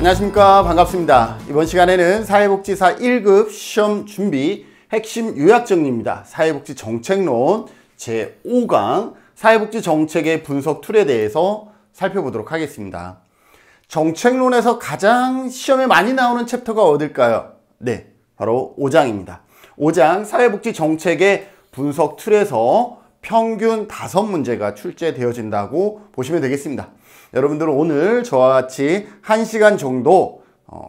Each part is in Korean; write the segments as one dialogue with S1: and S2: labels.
S1: 안녕하십니까. 반갑습니다. 이번 시간에는 사회복지사 1급 시험 준비 핵심 요약 정리입니다. 사회복지 정책론 제5강 사회복지 정책의 분석 툴에 대해서 살펴보도록 하겠습니다. 정책론에서 가장 시험에 많이 나오는 챕터가 어딜까요? 네, 바로 5장입니다. 5장 사회복지 정책의 분석 툴에서 평균 5문제가 출제되어진다고 보시면 되겠습니다. 여러분들은 오늘 저와 같이 1시간 정도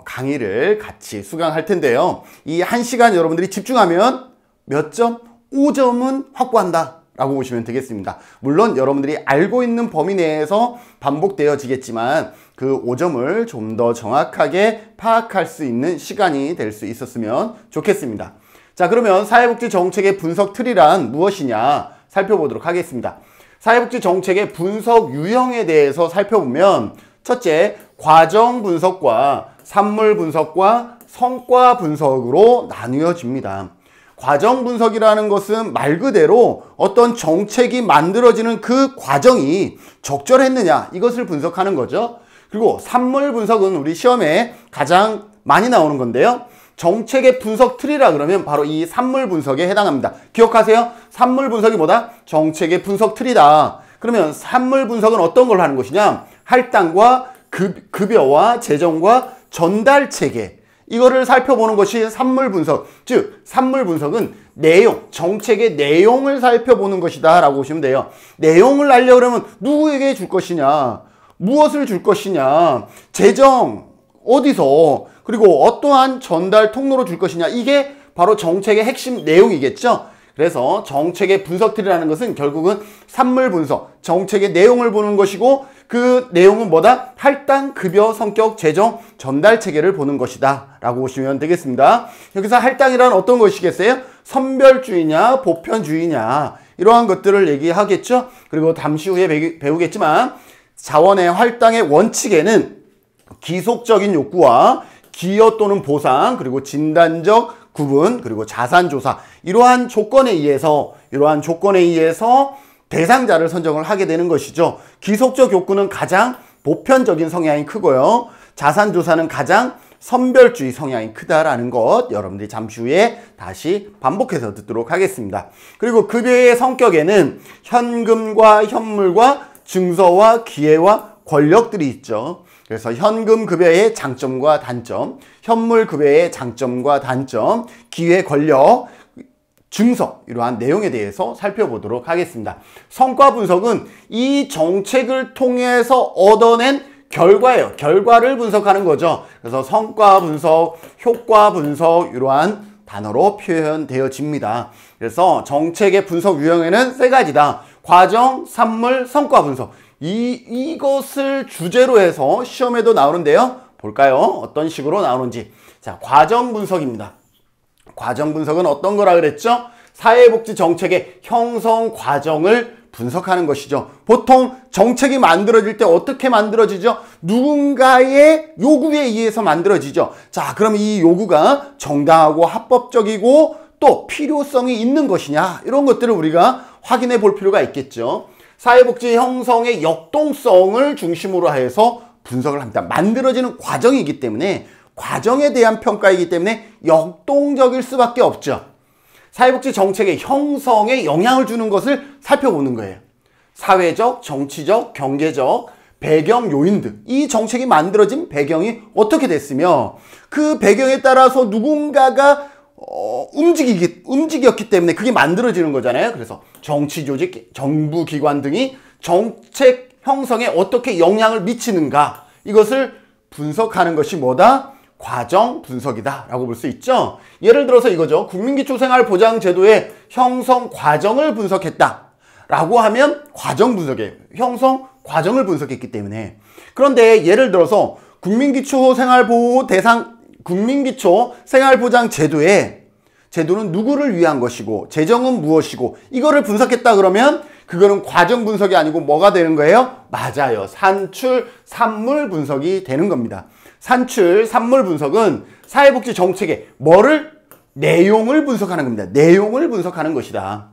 S1: 강의를 같이 수강할 텐데요. 이 1시간 여러분들이 집중하면 몇 점? 5점은 확보한다 라고 보시면 되겠습니다. 물론 여러분들이 알고 있는 범위 내에서 반복되어지겠지만 그 5점을 좀 더 정확하게 파악할 수 있는 시간이 될 수 있었으면 좋겠습니다. 자, 그러면 사회복지 정책의 분석 틀이란 무엇이냐 살펴보도록 하겠습니다. 사회복지 정책의 분석 유형에 대해서 살펴보면 첫째, 과정 분석과 산물 분석과 성과 분석으로 나누어집니다. 과정 분석이라는 것은 말 그대로 어떤 정책이 만들어지는 그 과정이 적절했느냐 이것을 분석하는 거죠. 그리고 산물 분석은 우리 시험에 가장 많이 나오는 건데요. 정책의 분석 틀이라 그러면 바로 이 산물 분석에 해당합니다. 기억하세요? 산물 분석이 뭐다? 정책의 분석 틀이다. 그러면 산물 분석은 어떤 걸 하는 것이냐? 할당과 급여와 재정과 전달 체계, 이거를 살펴보는 것이 산물 분석. 즉 산물 분석은 내용, 정책의 내용을 살펴보는 것이다 라고 보시면 돼요. 내용을 알려고 그러면 누구에게 줄 것이냐, 무엇을 줄 것이냐, 재정 어디서, 그리고 어떠한 전달 통로로 줄 것이냐, 이게 바로 정책의 핵심 내용이겠죠. 그래서 정책의 분석 틀이라는 것은 결국은 산물 분석, 정책의 내용을 보는 것이고 그 내용은 뭐다? 할당, 급여, 성격, 재정, 전달 체계를 보는 것이다 라고 보시면 되겠습니다. 여기서 할당이란 어떤 것이겠어요? 선별주의냐 보편주의냐 이러한 것들을 얘기하겠죠. 그리고 잠시 후에 배우겠지만 자원의 할당의 원칙에는 기속적인 욕구와 기여 또는 보상, 그리고 진단적 구분, 그리고 자산조사, 이러한 조건에 의해서 대상자를 선정을 하게 되는 것이죠. 기속적 욕구는 가장 보편적인 성향이 크고요. 자산조사는 가장 선별주의 성향이 크다라는 것, 여러분들이 잠시 후에 다시 반복해서 듣도록 하겠습니다. 그리고 급여의 성격에는 현금과 현물과 증서와 기회와 권력들이 있죠. 그래서 현금 급여의 장점과 단점, 현물 급여의 장점과 단점, 기회, 권력, 증서, 이러한 내용에 대해서 살펴보도록 하겠습니다. 성과 분석은 이 정책을 통해서 얻어낸 결과예요. 결과를 분석하는 거죠. 그래서 성과 분석, 효과 분석, 이러한 단어로 표현되어집니다. 그래서 정책의 분석 유형에는 세 가지다. 과정, 산물, 성과 분석. 이것을 주제로 해서 시험에도 나오는데요. 볼까요? 어떤 식으로 나오는지. 자, 과정 분석입니다. 과정 분석은 어떤 거라 그랬죠? 사회복지 정책의 형성 과정을 분석하는 것이죠. 보통 정책이 만들어질 때 어떻게 만들어지죠? 누군가의 요구에 의해서 만들어지죠. 자, 그럼 이 요구가 정당하고 합법적이고 또 필요성이 있는 것이냐, 이런 것들을 우리가 확인해 볼 필요가 있겠죠. 사회복지 형성의 역동성을 중심으로 해서 분석을 합니다. 만들어지는 과정이기 때문에, 과정에 대한 평가이기 때문에 역동적일 수밖에 없죠. 사회복지 정책의 형성에 영향을 주는 것을 살펴보는 거예요. 사회적, 정치적, 경제적, 배경 요인 등 이 정책이 만들어진 배경이 어떻게 됐으며 그 배경에 따라서 누군가가 움직였기 때문에 그게 만들어지는 거잖아요. 그래서 정치 조직, 정부 기관 등이 정책 형성에 어떻게 영향을 미치는가, 이것을 분석하는 것이 뭐다? 과정 분석이다 라고 볼 수 있죠. 예를 들어서 이거죠. 국민기초생활보장제도의 형성 과정을 분석했다 라고 하면 과정 분석이에요. 형성 과정을 분석했기 때문에. 그런데 예를 들어서 국민기초생활보장제도의 제도는 누구를 위한 것이고 재정은 무엇이고 이거를 분석했다 그러면 그거는 과정 분석이 아니고 뭐가 되는 거예요? 맞아요. 산출, 산물 분석이 되는 겁니다. 산출, 산물 분석은 사회복지 정책의 뭐를? 내용을 분석하는 겁니다. 내용을 분석하는 것이다.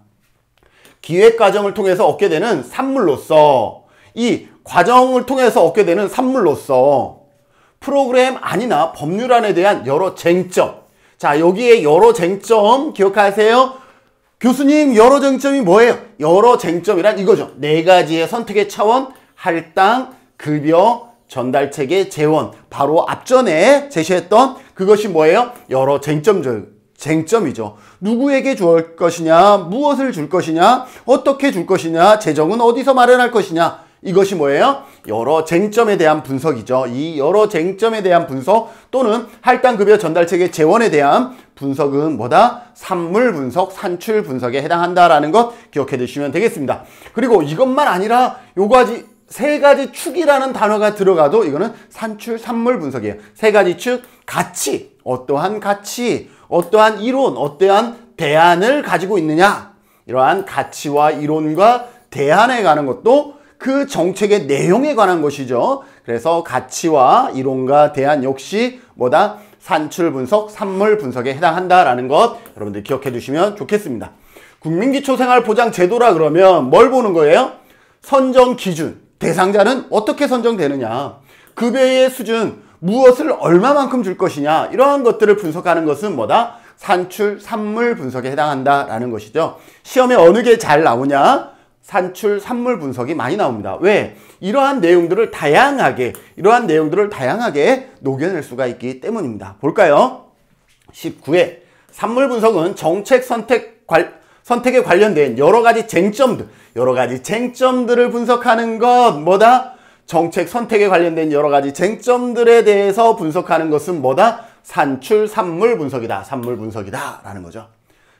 S1: 기획 과정을 통해서 얻게 되는 산물로서, 이 과정을 통해서 얻게 되는 산물로서 프로그램 안이나 법률안에 대한 여러 쟁점. 자, 여기에 여러 쟁점 기억하세요. 교수님, 여러 쟁점이 뭐예요? 여러 쟁점이란 이거죠. 네 가지의 선택의 차원, 할당, 급여, 전달체계, 재원. 바로 앞전에 제시했던 그것이 뭐예요? 여러 쟁점이죠. 누구에게 줄 것이냐, 무엇을 줄 것이냐, 어떻게 줄 것이냐, 재정은 어디서 마련할 것이냐. 이것이 뭐예요? 여러 쟁점에 대한 분석이죠. 이 여러 쟁점에 대한 분석 또는 할당, 급여, 전달체계, 재원에 대한 분석은 뭐다? 산물 분석, 산출 분석에 해당한다라는 것 기억해 두시면 되겠습니다. 그리고 이것만 아니라 요가지 세 가지 축이라는 단어가 들어가도 이거는 산출, 산물 분석이에요. 세 가지 축, 가치, 어떠한 이론, 어떠한 대안을 가지고 있느냐. 이러한 가치와 이론과 대안에 관한 것도 그 정책의 내용에 관한 것이죠. 그래서 가치와 이론과 대안 역시 뭐다? 산출 분석, 산물 분석에 해당한다라는 것 여러분들 기억해 두시면 좋겠습니다. 국민기초생활보장제도라 그러면 뭘 보는 거예요? 선정 기준, 대상자는 어떻게 선정되느냐, 급여의 수준, 무엇을 얼마만큼 줄 것이냐, 이러한 것들을 분석하는 것은 뭐다? 산출, 산물 분석에 해당한다라는 것이죠. 시험에 어느 게 잘 나오냐? 산출, 산물 분석이 많이 나옵니다. 왜? 이러한 내용들을 다양하게 녹여낼 수가 있기 때문입니다. 볼까요? 19회 산물 분석은 정책 선택에 관련된 여러 가지 쟁점들을 분석하는 것. 뭐다? 정책 선택에 관련된 여러 가지 쟁점들에 대해서 분석하는 것은 뭐다? 산출, 산물 분석이다. 산물 분석이다. 라는 거죠.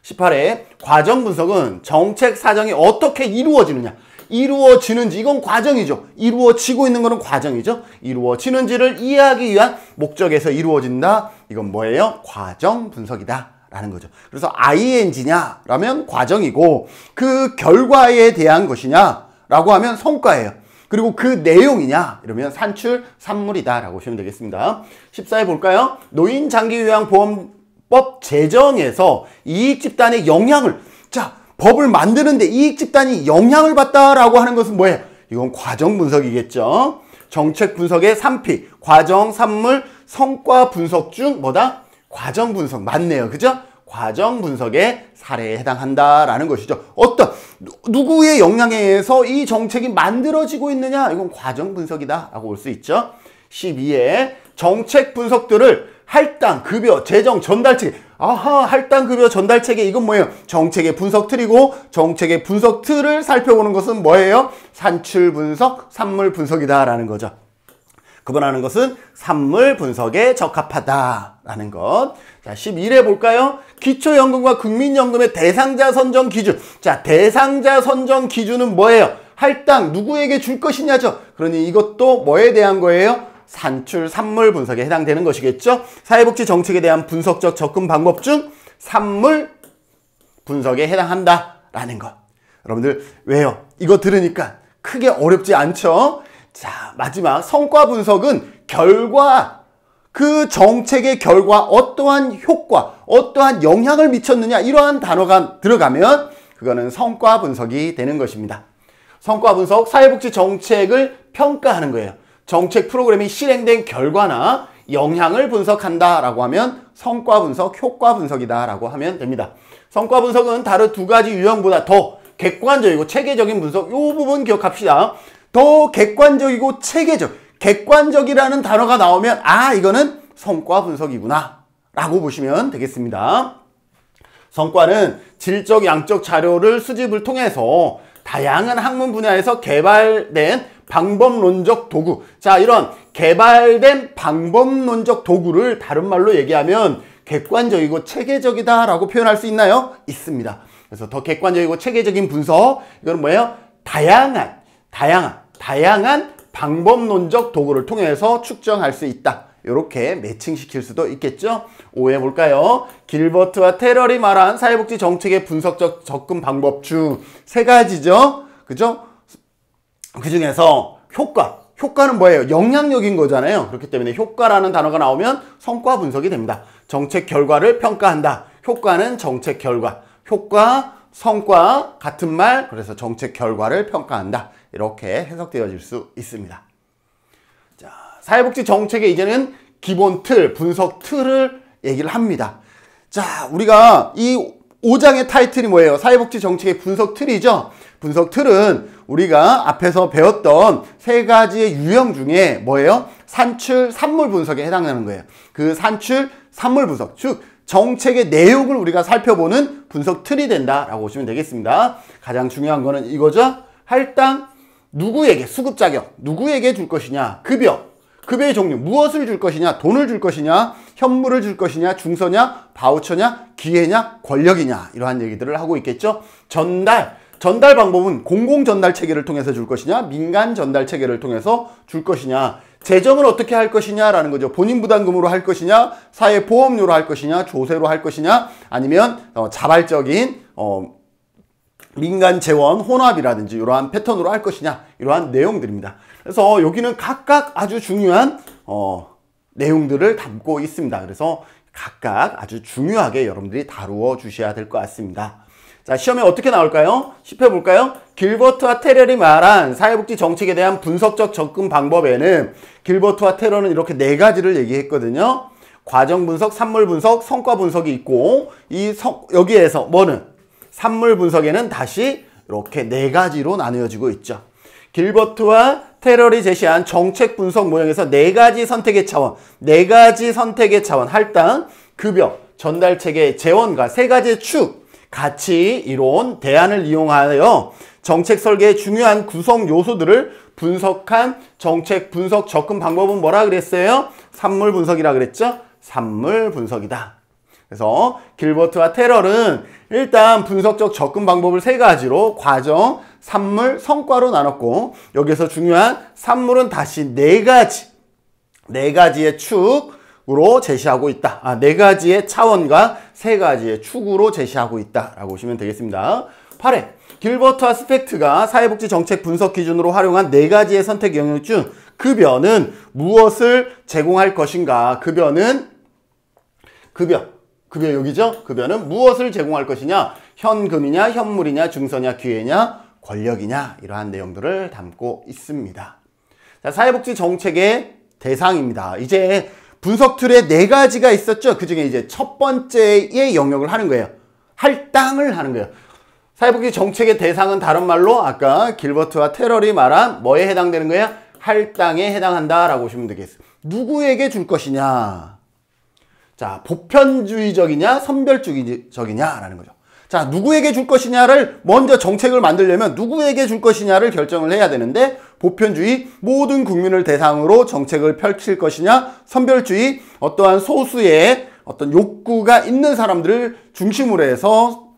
S1: 18회 과정 분석은 정책 사정이 어떻게 이루어지는지, 이건 과정이죠. 이루어지고 있는 것은 과정이죠. 이루어지는지를 이해하기 위한 목적에서 이루어진다. 이건 뭐예요? 과정 분석이다 라는 거죠. 그래서 ing냐 라면 과정이고, 그 결과에 대한 것이냐 라고 하면 성과예요. 그리고 그 내용이냐 이러면 산출, 산물이다 라고 보시면 되겠습니다. 14회 볼까요? 노인장기요양보험법 제정에서 이익집단의 영향을, 법을 만드는데 이익집단이 영향을 받다라고 하는 것은 뭐예요? 이건 과정 분석이겠죠. 정책 분석의 3P, 과정, 산물, 성과 분석 중 뭐다? 과정 분석. 맞네요. 그죠? 과정 분석의 사례에 해당한다라는 것이죠. 누구의 영향에 의해서 이 정책이 만들어지고 있느냐? 이건 과정 분석이다 라고 볼 수 있죠. 12에 정책 분석들을 할당, 급여, 재정, 전달체계. 할당, 급여, 전달체계. 이건 뭐예요? 정책의 분석 틀이고, 정책의 분석 틀을 살펴보는 것은 뭐예요? 산출 분석, 산물 분석이다라는 거죠. 구분하는 것은 산물 분석에 적합하다라는 것. 자, 11회 볼까요? 기초연금과 국민연금의 대상자 선정 기준. 자, 대상자 선정 기준은 뭐예요? 할당, 누구에게 줄 것이냐죠. 그러니 이것도 뭐에 대한 거예요? 산출, 산물 분석에 해당되는 것이겠죠. 사회복지 정책에 대한 분석적 접근 방법 중 산물 분석에 해당한다라는 것. 여러분들 왜요? 이거 들으니까 크게 어렵지 않죠? 자, 마지막 성과 분석은 결과, 그 정책의 결과, 어떠한 효과, 어떠한 영향을 미쳤느냐, 이러한 단어가 들어가면 그거는 성과 분석이 되는 것입니다. 성과 분석, 사회복지 정책을 평가하는 거예요. 정책 프로그램이 실행된 결과나 영향을 분석한다라고 하면 성과 분석, 효과 분석이다라고 하면 됩니다. 성과 분석은 다른 두 가지 유형보다 더 객관적이고 체계적인 분석, 이 부분 기억합시다. 더 객관적이고 체계적, 객관적이라는 단어가 나오면 이거는 성과 분석이구나 라고 보시면 되겠습니다. 성과는 질적, 양적 자료를 수집을 통해서 다양한 학문 분야에서 개발된 방법론적 도구. 자, 이런 개발된 방법론적 도구를 다른 말로 얘기하면 객관적이고 체계적이다 라고 표현할 수 있나요? 있습니다. 그래서 더 객관적이고 체계적인 분석, 이건 뭐예요? 다양한 방법론적 도구를 통해서 측정할 수 있다. 이렇게 매칭시킬 수도 있겠죠. 5회 볼까요? 길버트와 테러리 말한 사회복지 정책의 분석적 접근 방법 중 세 가지죠. 그죠? 그 중에서 효과는 뭐예요? 영향력인 거잖아요. 그렇기 때문에 효과라는 단어가 나오면 성과 분석이 됩니다. 정책 결과를 평가한다. 효과는 정책 결과. 효과, 성과 같은 말. 그래서 정책 결과를 평가한다. 이렇게 해석되어질 수 있습니다. 자, 사회복지 정책의 이제는 기본 틀, 분석 틀을 얘기를 합니다. 자, 우리가 이 5장의 타이틀이 뭐예요? 사회복지 정책의 분석 틀이죠. 분석 틀은 우리가 앞에서 배웠던 세 가지의 유형 중에 뭐예요? 산출, 산물 분석에 해당하는 거예요. 그 산출, 산물 분석, 즉 정책의 내용을 우리가 살펴보는 분석 틀이 된다라고 보시면 되겠습니다. 가장 중요한 거는 이거죠. 할당, 누구에게, 수급 자격, 누구에게 줄 것이냐, 급여, 급여의 종류, 무엇을 줄 것이냐, 돈을 줄 것이냐, 현물을 줄 것이냐, 중서냐, 바우처냐, 기회냐, 권력이냐, 이러한 얘기들을 하고 있겠죠. 전달 방법은 공공 전달 체계를 통해서 줄 것이냐, 민간 전달 체계를 통해서 줄 것이냐, 재정을 어떻게 할 것이냐라는 거죠. 본인 부담금으로 할 것이냐, 사회보험료로 할 것이냐, 조세로 할 것이냐, 아니면 자발적인 민간 재원 혼합이라든지 이러한 패턴으로 할 것이냐, 이러한 내용들입니다. 그래서 여기는 각각 아주 중요한 내용들을 담고 있습니다. 그래서 각각 아주 중요하게 여러분들이 다루어 주셔야 될 것 같습니다. 자, 시험에 어떻게 나올까요? 10회 볼까요? 길버트와 테럴이 말한 사회복지 정책에 대한 분석적 접근 방법에는 길버트와 테럴은 이렇게 네 가지를 얘기했거든요. 과정 분석, 산물 분석, 성과 분석이 있고 여기에서 뭐는? 산물 분석에는 다시 이렇게 네 가지로 나누어지고 있죠. 길버트와 테럴이 제시한 정책 분석 모형에서 네 가지 선택의 차원, 할당, 급여, 전달체계, 재원과 세 가지의 축, 가치, 이론, 대안을 이용하여 정책 설계의 중요한 구성 요소들을 분석한 정책 분석 접근 방법은 뭐라 그랬어요? 산물 분석이라 그랬죠? 산물 분석이다. 그래서 길버트와 테럴은 일단 분석적 접근 방법을 세 가지로 과정, 산물, 성과로 나눴고 여기서 중요한 산물은 다시 네 가지의 축으로 제시하고 있다. 네 가지의 차원과 세 가지의 축으로 제시하고 있다라고 보시면 되겠습니다. 8회 길버트와 스펙트가 사회복지 정책 분석 기준으로 활용한 네 가지의 선택 영역 중 급여는 무엇을 제공할 것인가? 급여 여기죠? 급여는 무엇을 제공할 것이냐? 현금이냐, 현물이냐, 중서냐, 기회냐, 권력이냐, 이러한 내용들을 담고 있습니다. 자, 사회복지 정책의 대상입니다. 이제 분석 틀에 네 가지가 있었죠? 그 중에 이제 첫 번째의 영역을 하는 거예요. 할당을 하는 거예요. 사회복지 정책의 대상은 다른 말로 아까 길버트와 테럴이 말한 뭐에 해당되는 거예요? 할당에 해당한다라고 보시면 되겠어요. 누구에게 줄 것이냐? 자, 보편주의적이냐, 선별주의적이냐라는 거죠. 자, 누구에게 줄 것이냐를 먼저 정책을 만들려면 누구에게 줄 것이냐를 결정을 해야 되는데 보편주의, 모든 국민을 대상으로 정책을 펼칠 것이냐, 선별주의, 어떠한 소수의 어떤 욕구가 있는 사람들을 중심으로 해서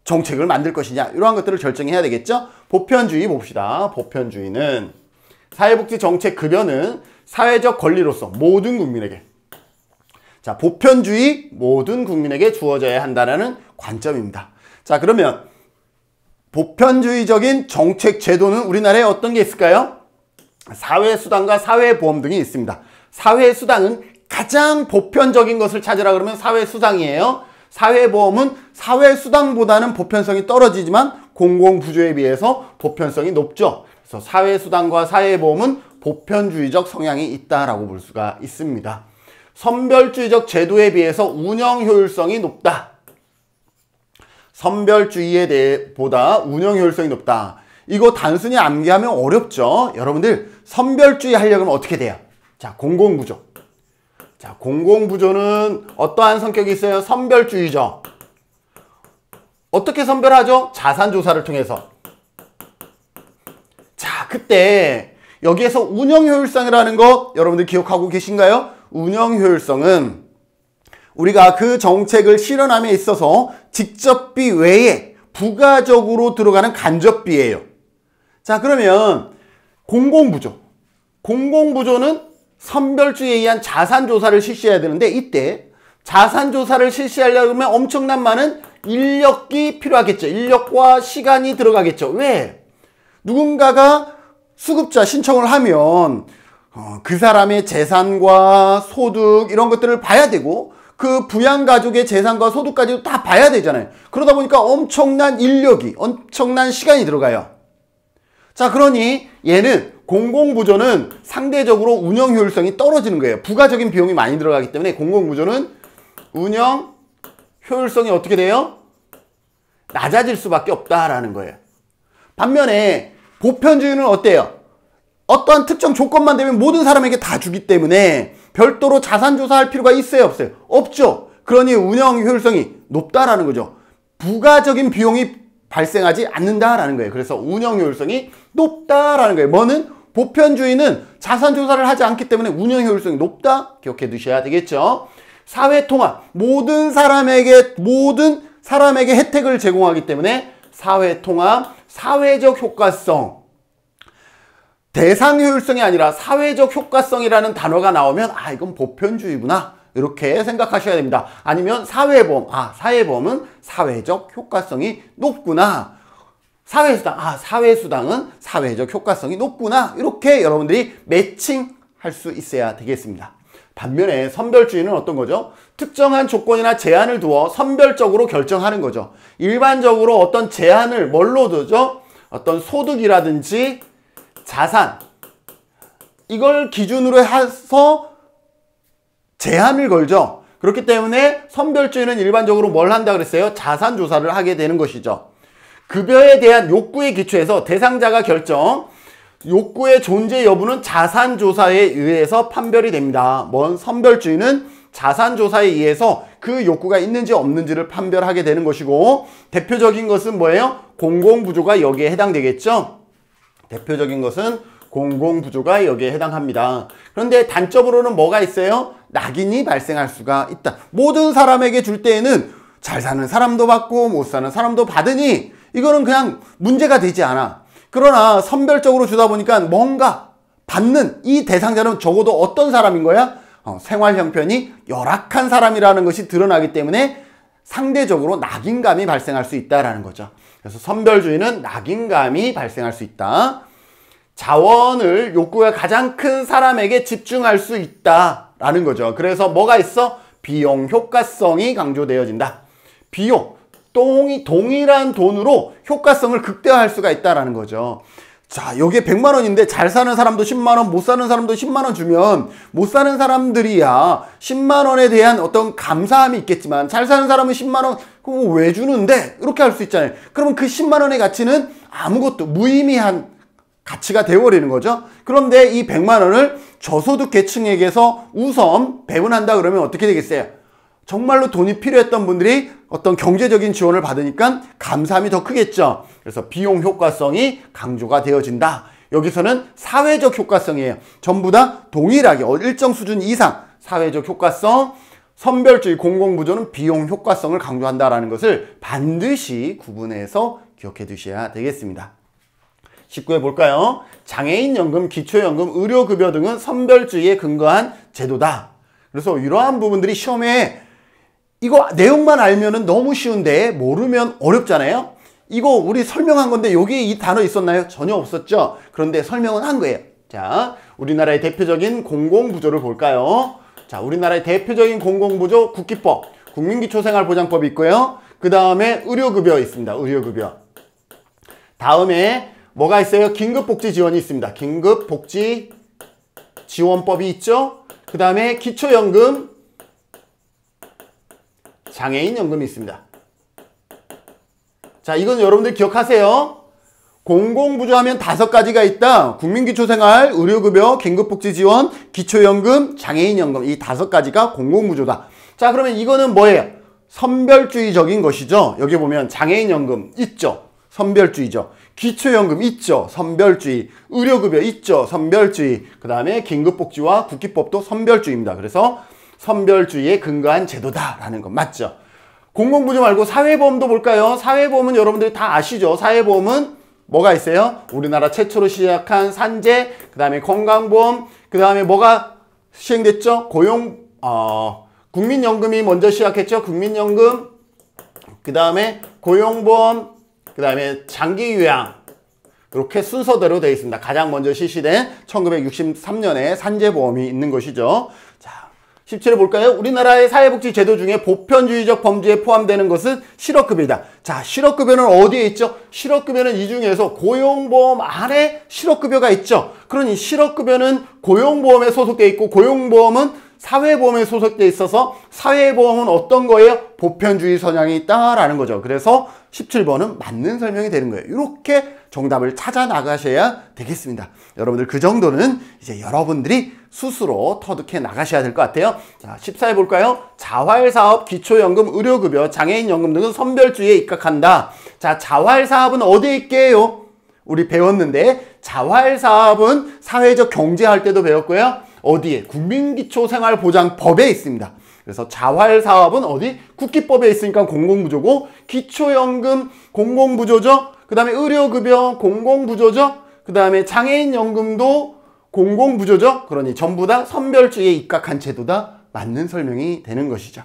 S1: 정책을 만들 것이냐, 이러한 것들을 결정해야 되겠죠. 보편주의 봅시다. 보편주의는 사회복지 정책 급여는 사회적 권리로서 모든 국민에게, 자, 보편주의, 모든 국민에게 주어져야 한다는 관점입니다. 자, 그러면 보편주의적인 정책 제도는 우리나라에 어떤 게 있을까요? 사회수당과 사회보험 등이 있습니다. 사회수당은 가장 보편적인 것을 찾으라 그러면 사회수당이에요. 사회보험은 사회수당보다는 보편성이 떨어지지만 공공부조에 비해서 보편성이 높죠. 그래서 사회수당과 사회보험은 보편주의적 성향이 있다라고 볼 수가 있습니다. 선별주의적 제도에 비해서 운영 효율성이 높다. 선별주의에 대해 보다 운영 효율성이 높다. 이거 단순히 암기하면 어렵죠. 여러분들 선별주의 하려면 어떻게 돼요? 자, 공공부조. 자, 공공부조는 어떠한 성격이 있어요? 선별주의적. 어떻게 선별하죠? 자산조사를 통해서. 자, 그때 여기에서 운영 효율성이라는 거 여러분들 기억하고 계신가요? 운영 효율성은 우리가 그 정책을 실현함에 있어서 직접비 외에 부가적으로 들어가는 간접비예요. 자, 그러면 공공부조. 공공부조는 선별주의에 의한 자산조사를 실시해야 되는데 이때 자산조사를 실시하려면 엄청난 많은 인력이 필요하겠죠. 인력과 시간이 들어가겠죠. 왜? 누군가가 수급자 신청을 하면 그 사람의 재산과 소득 이런 것들을 봐야 되고 그 부양가족의 재산과 소득까지도 다 봐야 되잖아요. 그러다 보니까 엄청난 인력이, 엄청난 시간이 들어가요. 자, 그러니 얘는 공공부조는 상대적으로 운영 효율성이 떨어지는 거예요. 부가적인 비용이 많이 들어가기 때문에 공공부조는 운영 효율성이 어떻게 돼요? 낮아질 수밖에 없다라는 거예요. 반면에 보편주의는 어때요? 어떠한 특정 조건만 되면 모든 사람에게 다 주기 때문에 별도로 자산 조사할 필요가 있어요, 없어요? 없죠. 그러니 운영 효율성이 높다라는 거죠. 부가적인 비용이 발생하지 않는다라는 거예요. 그래서 운영 효율성이 높다라는 거예요. 뭐는? 보편주의는 자산 조사를 하지 않기 때문에 운영 효율성이 높다? 기억해 두셔야 되겠죠. 사회통합, 모든 사람에게 혜택을 제공하기 때문에 사회통합, 사회적 효과성, 대상 효율성이 아니라 사회적 효과성이라는 단어가 나오면 이건 보편주의구나 이렇게 생각하셔야 됩니다. 아니면 사회보험, 사회보험은 사회적 효과성이 높구나. 사회수당, 사회수당은 사회적 효과성이 높구나. 이렇게 여러분들이 매칭할 수 있어야 되겠습니다. 반면에 선별주의는 어떤 거죠? 특정한 조건이나 제한을 두어 선별적으로 결정하는 거죠. 일반적으로 어떤 제한을 뭘로 두죠? 어떤 소득이라든지 자산, 이걸 기준으로 해서 제한을 걸죠. 그렇기 때문에 선별주의는 일반적으로 뭘 한다 그랬어요? 자산 조사를 하게 되는 것이죠. 급여에 대한 욕구에 기초해서 대상자가 결정, 욕구의 존재 여부는 자산 조사에 의해서 판별이 됩니다. 선별주의는 자산 조사에 의해서 그 욕구가 있는지 없는지를 판별하게 되는 것이고, 대표적인 것은 뭐예요? 공공부조가 여기에 해당되겠죠. 대표적인 것은 공공부조가 여기에 해당합니다. 그런데 단점으로는 뭐가 있어요? 낙인이 발생할 수가 있다. 모든 사람에게 줄 때에는 잘 사는 사람도 받고 못 사는 사람도 받으니 이거는 그냥 문제가 되지 않아. 그러나 선별적으로 주다 보니까 뭔가 받는 이 대상자는 적어도 어떤 사람인 거야? 생활 형편이 열악한 사람이라는 것이 드러나기 때문에 상대적으로 낙인감이 발생할 수 있다는 거죠. 그래서 선별주의는 낙인감이 발생할 수 있다. 자원을 욕구가 가장 큰 사람에게 집중할 수 있다라는 거죠. 그래서 뭐가 있어? 비용 효과성이 강조되어진다. 비용, 동일한 돈으로 효과성을 극대화할 수가 있다라는 거죠. 자, 여기에 100만 원인데 잘 사는 사람도 10만 원, 못 사는 사람도 10만 원 주면 못 사는 사람들이야 10만 원에 대한 어떤 감사함이 있겠지만 잘 사는 사람은 10만 원 그거 왜 주는데? 이렇게 할 수 있잖아요. 그러면 그 10만 원의 가치는 아무것도 무의미한 가치가 되어버리는 거죠. 그런데 이 100만 원을 저소득 계층에게서 우선 배분한다 그러면 어떻게 되겠어요? 정말로 돈이 필요했던 분들이 어떤 경제적인 지원을 받으니까 감사함이 더 크겠죠. 그래서 비용 효과성이 강조가 되어진다. 여기서는 사회적 효과성이에요. 전부 다 동일하게 일정 수준 이상 사회적 효과성, 선별주의 공공부조는 비용 효과성을 강조한다라는 것을 반드시 구분해서 기억해 두셔야 되겠습니다. 19회 볼까요? 장애인연금, 기초연금, 의료급여 등은 선별주의에 근거한 제도다. 그래서 이러한 부분들이 시험에 이거 내용만 알면은 너무 쉬운데 모르면 어렵잖아요. 이거 우리 설명한 건데 여기에 이 단어 있었나요? 전혀 없었죠. 그런데 설명은 한 거예요. 자, 우리나라의 대표적인 공공부조를 볼까요? 자, 우리나라의 대표적인 공공부조 국기법, 국민기초생활보장법이 있고요. 그 다음에 의료급여 있습니다. 의료급여. 다음에 뭐가 있어요? 긴급복지지원이 있습니다. 긴급복지지원법이 있죠. 그 다음에 기초연금, 장애인연금이 있습니다. 자, 이건 여러분들 기억하세요. 공공부조 하면 5가지가 있다. 국민기초생활, 의료급여, 긴급복지지원, 기초연금, 장애인연금. 이 5가지가 공공부조다. 자, 그러면 이거는 뭐예요? 선별주의적인 것이죠. 여기 보면 장애인연금 있죠. 선별주의죠. 기초연금 있죠. 선별주의. 의료급여 있죠. 선별주의. 그 다음에 긴급복지와 국기법도 선별주의입니다. 그래서 선별주의에 근거한 제도다라는 거 맞죠? 공공부조 말고 사회보험도 볼까요? 사회보험은 여러분들이 다 아시죠? 사회보험은 뭐가 있어요? 우리나라 최초로 시작한 산재, 그 다음에 건강보험, 그 다음에 뭐가 시행됐죠? 국민연금이 먼저 시작했죠? 국민연금, 그 다음에 고용보험, 그 다음에 장기요양. 이렇게 순서대로 되어 있습니다. 가장 먼저 실시된 1963년에 산재보험이 있는 것이죠. 자, 17을 볼까요? 우리나라의 사회복지 제도 중에 보편주의적 범주에 포함되는 것은 실업급여이다. 자, 실업급여는 어디에 있죠? 실업급여는 이 중에서 고용보험 안에 실업급여가 있죠. 그러니 실업급여는 고용보험에 소속되어 있고 고용보험은 사회보험에 소속되어 있어서 사회보험은 어떤 거예요? 보편주의 성향이 있다라는 거죠. 그래서 17번은 맞는 설명이 되는 거예요. 이렇게 정답을 찾아 나가셔야 되겠습니다. 여러분들 그 정도는 이제 여러분들이 스스로 터득해 나가셔야 될 것 같아요. 자, 14회 볼까요? 자활사업, 기초연금, 의료급여, 장애인연금 등은 선별주의에 입각한다. 자, 자활사업은 어디에 있게요? 우리 배웠는데 자활사업은 사회적 경제할 때도 배웠고요. 어디에? 국민기초생활보장법에 있습니다. 그래서 자활사업은 어디? 국기법에 있으니까 공공부조고, 기초연금 공공부조죠. 그 다음에 의료급여 공공부조죠. 그 다음에 장애인연금도 공공부조죠. 그러니 전부 다 선별주의에 입각한 제도다. 맞는 설명이 되는 것이죠.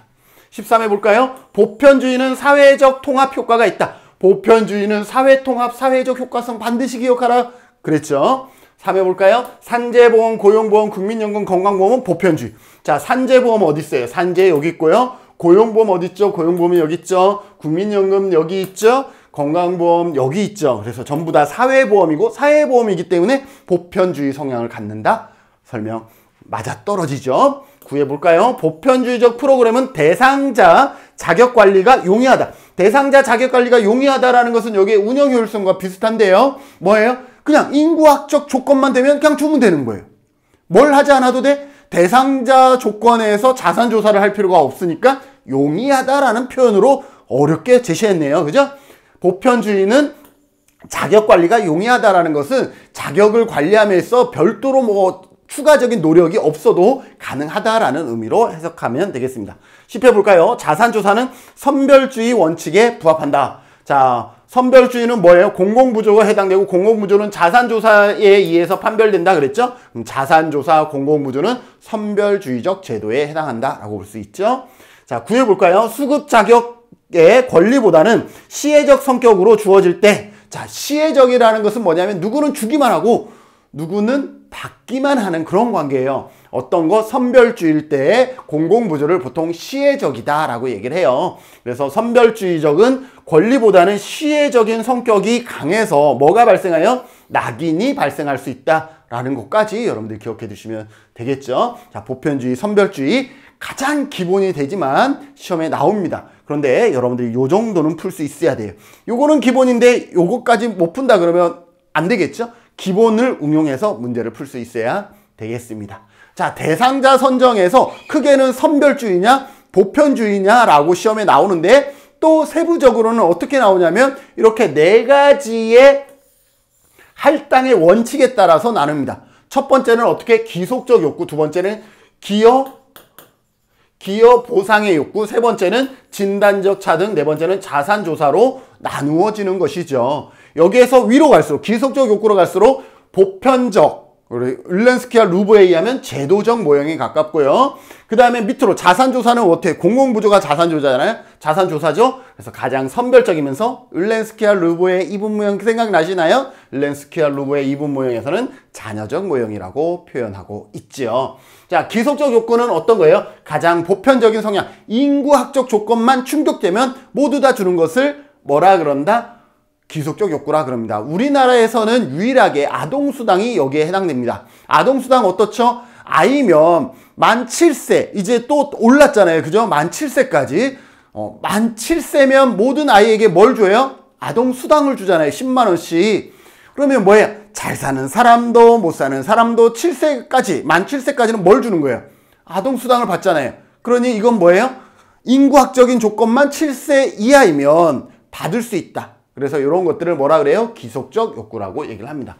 S1: 13회 볼까요? 보편주의는 사회적 통합 효과가 있다. 보편주의는 사회통합, 사회적 효과성 반드시 기억하라 그랬죠. 3회 볼까요? 산재보험, 고용보험, 국민연금, 건강보험은 보편주의. 자, 산재보험 어디 있어요? 산재 여기 있고요. 고용보험 어디 있죠? 고용보험이 여기 있죠. 국민연금 여기 있죠. 건강보험 여기 있죠. 그래서 전부 다 사회보험이고 사회보험이기 때문에 보편주의 성향을 갖는다. 설명 맞아떨어지죠. 9회 볼까요? 보편주의적 프로그램은 대상자 자격관리가 용이하다. 대상자 자격관리가 용이하다라는 것은 여기에 운영효율성과 비슷한데요. 뭐예요? 그냥 인구학적 조건만 되면 그냥 주면 되는 거예요. 뭘 하지 않아도 돼? 대상자 조건에서 자산조사를 할 필요가 없으니까 용이하다라는 표현으로 어렵게 제시했네요. 그죠? 보편주의는 자격관리가 용이하다라는 것은 자격을 관리함에서 별도로 뭐 추가적인 노력이 없어도 가능하다라는 의미로 해석하면 되겠습니다. 10회 볼까요? 자산조사는 선별주의 원칙에 부합한다. 자, 선별주의는 뭐예요? 공공부조가 해당되고 공공부조는 자산조사에 의해서 판별된다 그랬죠? 그럼 자산조사, 공공부조는 선별주의적 제도에 해당한다라고 볼 수 있죠. 자, 9회 볼까요? 수급 자격의 권리보다는 시혜적 성격으로 주어질 때, 자, 시혜적이라는 것은 뭐냐면 누구는 주기만 하고 누구는 받기만 하는 그런 관계예요. 어떤 거 선별주의일 때 공공부조를 보통 시혜적이다라고 얘기를 해요. 그래서 선별주의적은 권리보다는 시혜적인 성격이 강해서 뭐가 발생하여? 낙인이 발생할 수 있다라는 것까지 여러분들 기억해 두시면 되겠죠. 자, 보편주의, 선별주의 가장 기본이 되지만 시험에 나옵니다. 그런데 여러분들이 요 정도는 풀 수 있어야 돼요. 요거는 기본인데 요거까지 못 푼다 그러면 안 되겠죠. 기본을 응용해서 문제를 풀 수 있어야 되겠습니다. 자, 대상자 선정에서 크게는 선별주의냐 보편주의냐라고 시험에 나오는데 또 세부적으로는 어떻게 나오냐면 이렇게 4가지의 할당의 원칙에 따라서 나눕니다. 첫 번째는 어떻게? 기속적 욕구, 두 번째는 기여 보상의 욕구, 세 번째는 진단적 차등, 네 번째는 자산조사로 나누어지는 것이죠. 여기에서 위로 갈수록 기속적 욕구로 갈수록 보편적, 을렌스키와 루브에 의하면 제도적 모형에 가깝고요. 그 다음에 밑으로 자산조사는 어떻게? 공공부조가 자산조사잖아요. 자산조사죠. 그래서 가장 선별적이면서 을렌스키와 루브의 이분 모형 생각나시나요? 을렌스키와 루브의 이분 모형에서는 자녀적 모형이라고 표현하고 있죠. 자, 기속적 욕구는 어떤 거예요? 가장 보편적인 성향, 인구학적 조건만 충족되면 모두 다 주는 것을 뭐라 그런다? 기속적 욕구라 그럽니다. 우리나라에서는 유일하게 아동수당이 여기에 해당됩니다. 아동수당 어떻죠? 아이면 만 7세, 이제 또 올랐잖아요. 그죠? 만 7세까지. 만 7세면 모든 아이에게 뭘 줘요? 아동수당을 주잖아요. 10만원씩. 그러면 뭐예요? 잘 사는 사람도 못 사는 사람도 7세까지, 만 7세까지는 뭘 주는 거예요? 아동수당을 받잖아요. 그러니 이건 뭐예요? 인구학적인 조건만 7세 이하이면 받을 수 있다. 그래서 이런 것들을 뭐라 그래요? 기속적 욕구라고 얘기를 합니다.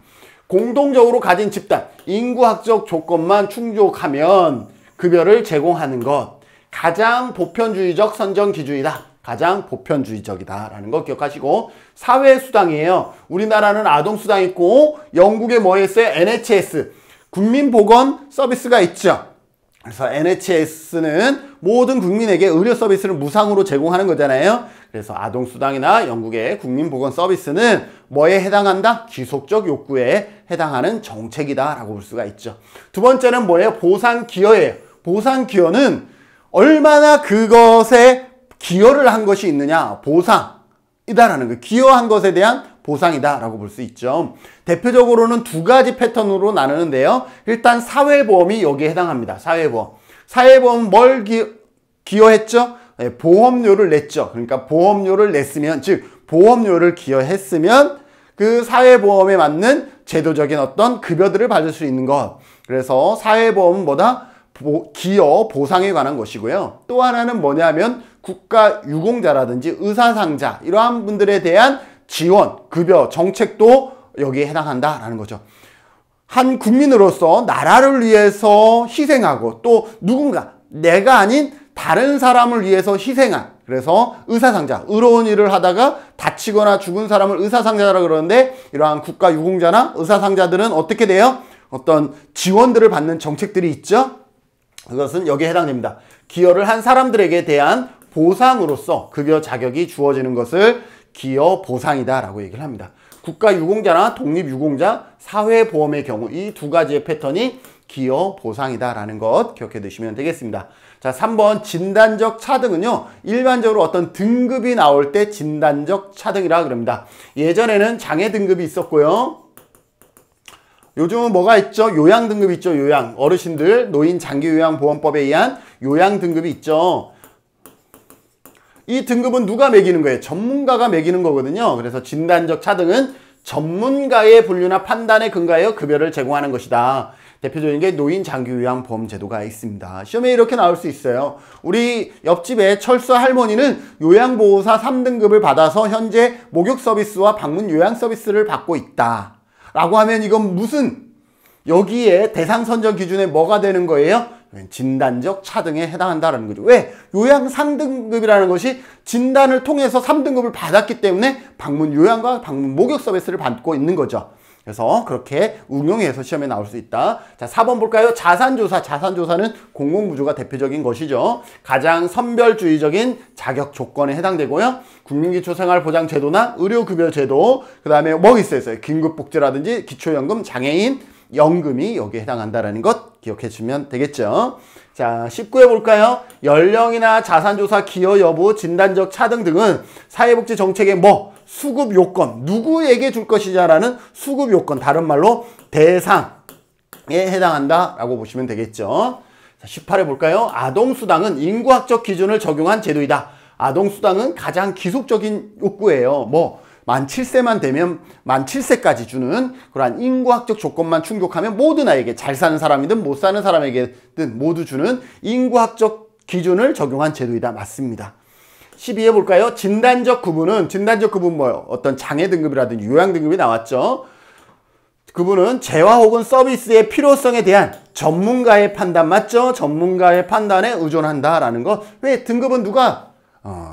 S1: 공동적으로 가진 집단, 인구학적 조건만 충족하면 급여를 제공하는 것. 가장 보편주의적 선정 기준이다. 가장 보편주의적이다라는 거 기억하시고, 사회수당이에요. 우리나라는 아동수당 있고 영국에 뭐 했어요? NHS, 국민보건 서비스가 있죠. 그래서 NHS는 모든 국민에게 의료 서비스를 무상으로 제공하는 거잖아요. 그래서 아동수당이나 영국의 국민보건 서비스는 뭐에 해당한다? 기속적 욕구에 해당하는 정책이다라고 볼 수가 있죠. 두 번째는 뭐예요? 보상기여예요. 보상 기여는 얼마나 그것에 기여를 한 것이 있느냐, 보상이다라는 거. 기여한 것에 대한 보상이다라고 볼 수 있죠. 대표적으로는 두 가지 패턴으로 나누는데요. 일단 사회보험이 여기에 해당합니다. 사회보험. 사회보험 뭘 기여했죠? 네, 보험료를 냈죠. 그러니까 보험료를 냈으면, 즉 보험료를 기여했으면 그 사회보험에 맞는 제도적인 어떤 급여들을 받을 수 있는 것. 그래서 사회보험은 뭐다? 기여, 보상에 관한 것이고요. 또 하나는 뭐냐면 국가유공자라든지 의사상자 이러한 분들에 대한 지원, 급여, 정책도 여기에 해당한다라는 거죠. 한 국민으로서 나라를 위해서 희생하고 또 누군가, 내가 아닌 다른 사람을 위해서 희생한, 그래서 의사상자, 의로운 일을 하다가 다치거나 죽은 사람을 의사상자라고 그러는데, 이러한 국가유공자나 의사상자들은 어떻게 돼요? 어떤 지원들을 받는 정책들이 있죠? 그것은 여기에 해당됩니다. 기여를 한 사람들에게 대한 보상으로서 급여 자격이 주어지는 것을 기여 보상이다라고 얘기를 합니다. 국가유공자나 독립유공자, 사회보험의 경우 이 두 가지의 패턴이 기여 보상이다라는 것 기억해 두시면 되겠습니다. 자, 3번 진단적 차등은요, 일반적으로 어떤 등급이 나올 때 진단적 차등이라 그럽니다. 예전에는 장애 등급이 있었고요. 요즘은 뭐가 있죠? 요양 등급이 있죠. 요양. 어르신들 노인 장기요양보험법에 의한 요양 등급이 있죠. 이 등급은 누가 매기는 거예요? 전문가가 매기는 거거든요. 그래서 진단적 차등은 전문가의 분류나 판단에 근거하여 급여를 제공하는 것이다. 대표적인 게 노인 장기요양보험 제도가 있습니다. 시험에 이렇게 나올 수 있어요. 우리 옆집에 철수 할머니는 요양보호사 3등급을 받아서 현재 목욕 서비스와 방문 요양 서비스를 받고 있다 라고 하면 이건 무슨, 여기에 대상 선정 기준에 뭐가 되는 거예요? 진단적 차등에 해당한다는 거죠. 왜? 요양 상등급이라는 것이 진단을 통해서 3등급을 받았기 때문에 방문 요양과 방문 목욕 서비스를 받고 있는 거죠. 그래서 그렇게 응용해서 시험에 나올 수 있다. 자, 4번 볼까요? 자산조사. 자산조사는 공공부조가 대표적인 것이죠. 가장 선별주의적인 자격 조건에 해당되고요. 국민기초생활보장제도나 의료급여제도, 그 다음에 뭐 있어요? 긴급복지라든지 기초연금, 장애인, 연금이 여기에 해당한다는 것 기억해 주시면 되겠죠. 자, 19회 볼까요? 연령이나 자산조사 기여 여부, 진단적 차등 등은 사회복지 정책의 뭐 수급 요건, 누구에게 줄 것이냐라는 수급 요건, 다른 말로 대상에 해당한다라고 보시면 되겠죠. 자, 18회 볼까요? 아동수당은 인구학적 기준을 적용한 제도이다. 아동수당은 가장 기속적인 욕구예요. 뭐 만 7세만 되면 만 7세까지 주는 그러한 인구학적 조건만 충족하면 모든 아이에게, 잘 사는 사람이든 못 사는 사람에게든 모두 주는 인구학적 기준을 적용한 제도이다. 맞습니다. 12회 볼까요? 진단적 구분은, 진단적 구분 뭐예요? 어떤 장애 등급이라든지 요양 등급이 나왔죠. 그분은 재화 혹은 서비스의 필요성에 대한 전문가의 판단, 맞죠? 전문가의 판단에 의존한다라는 것. 왜? 등급은 누가?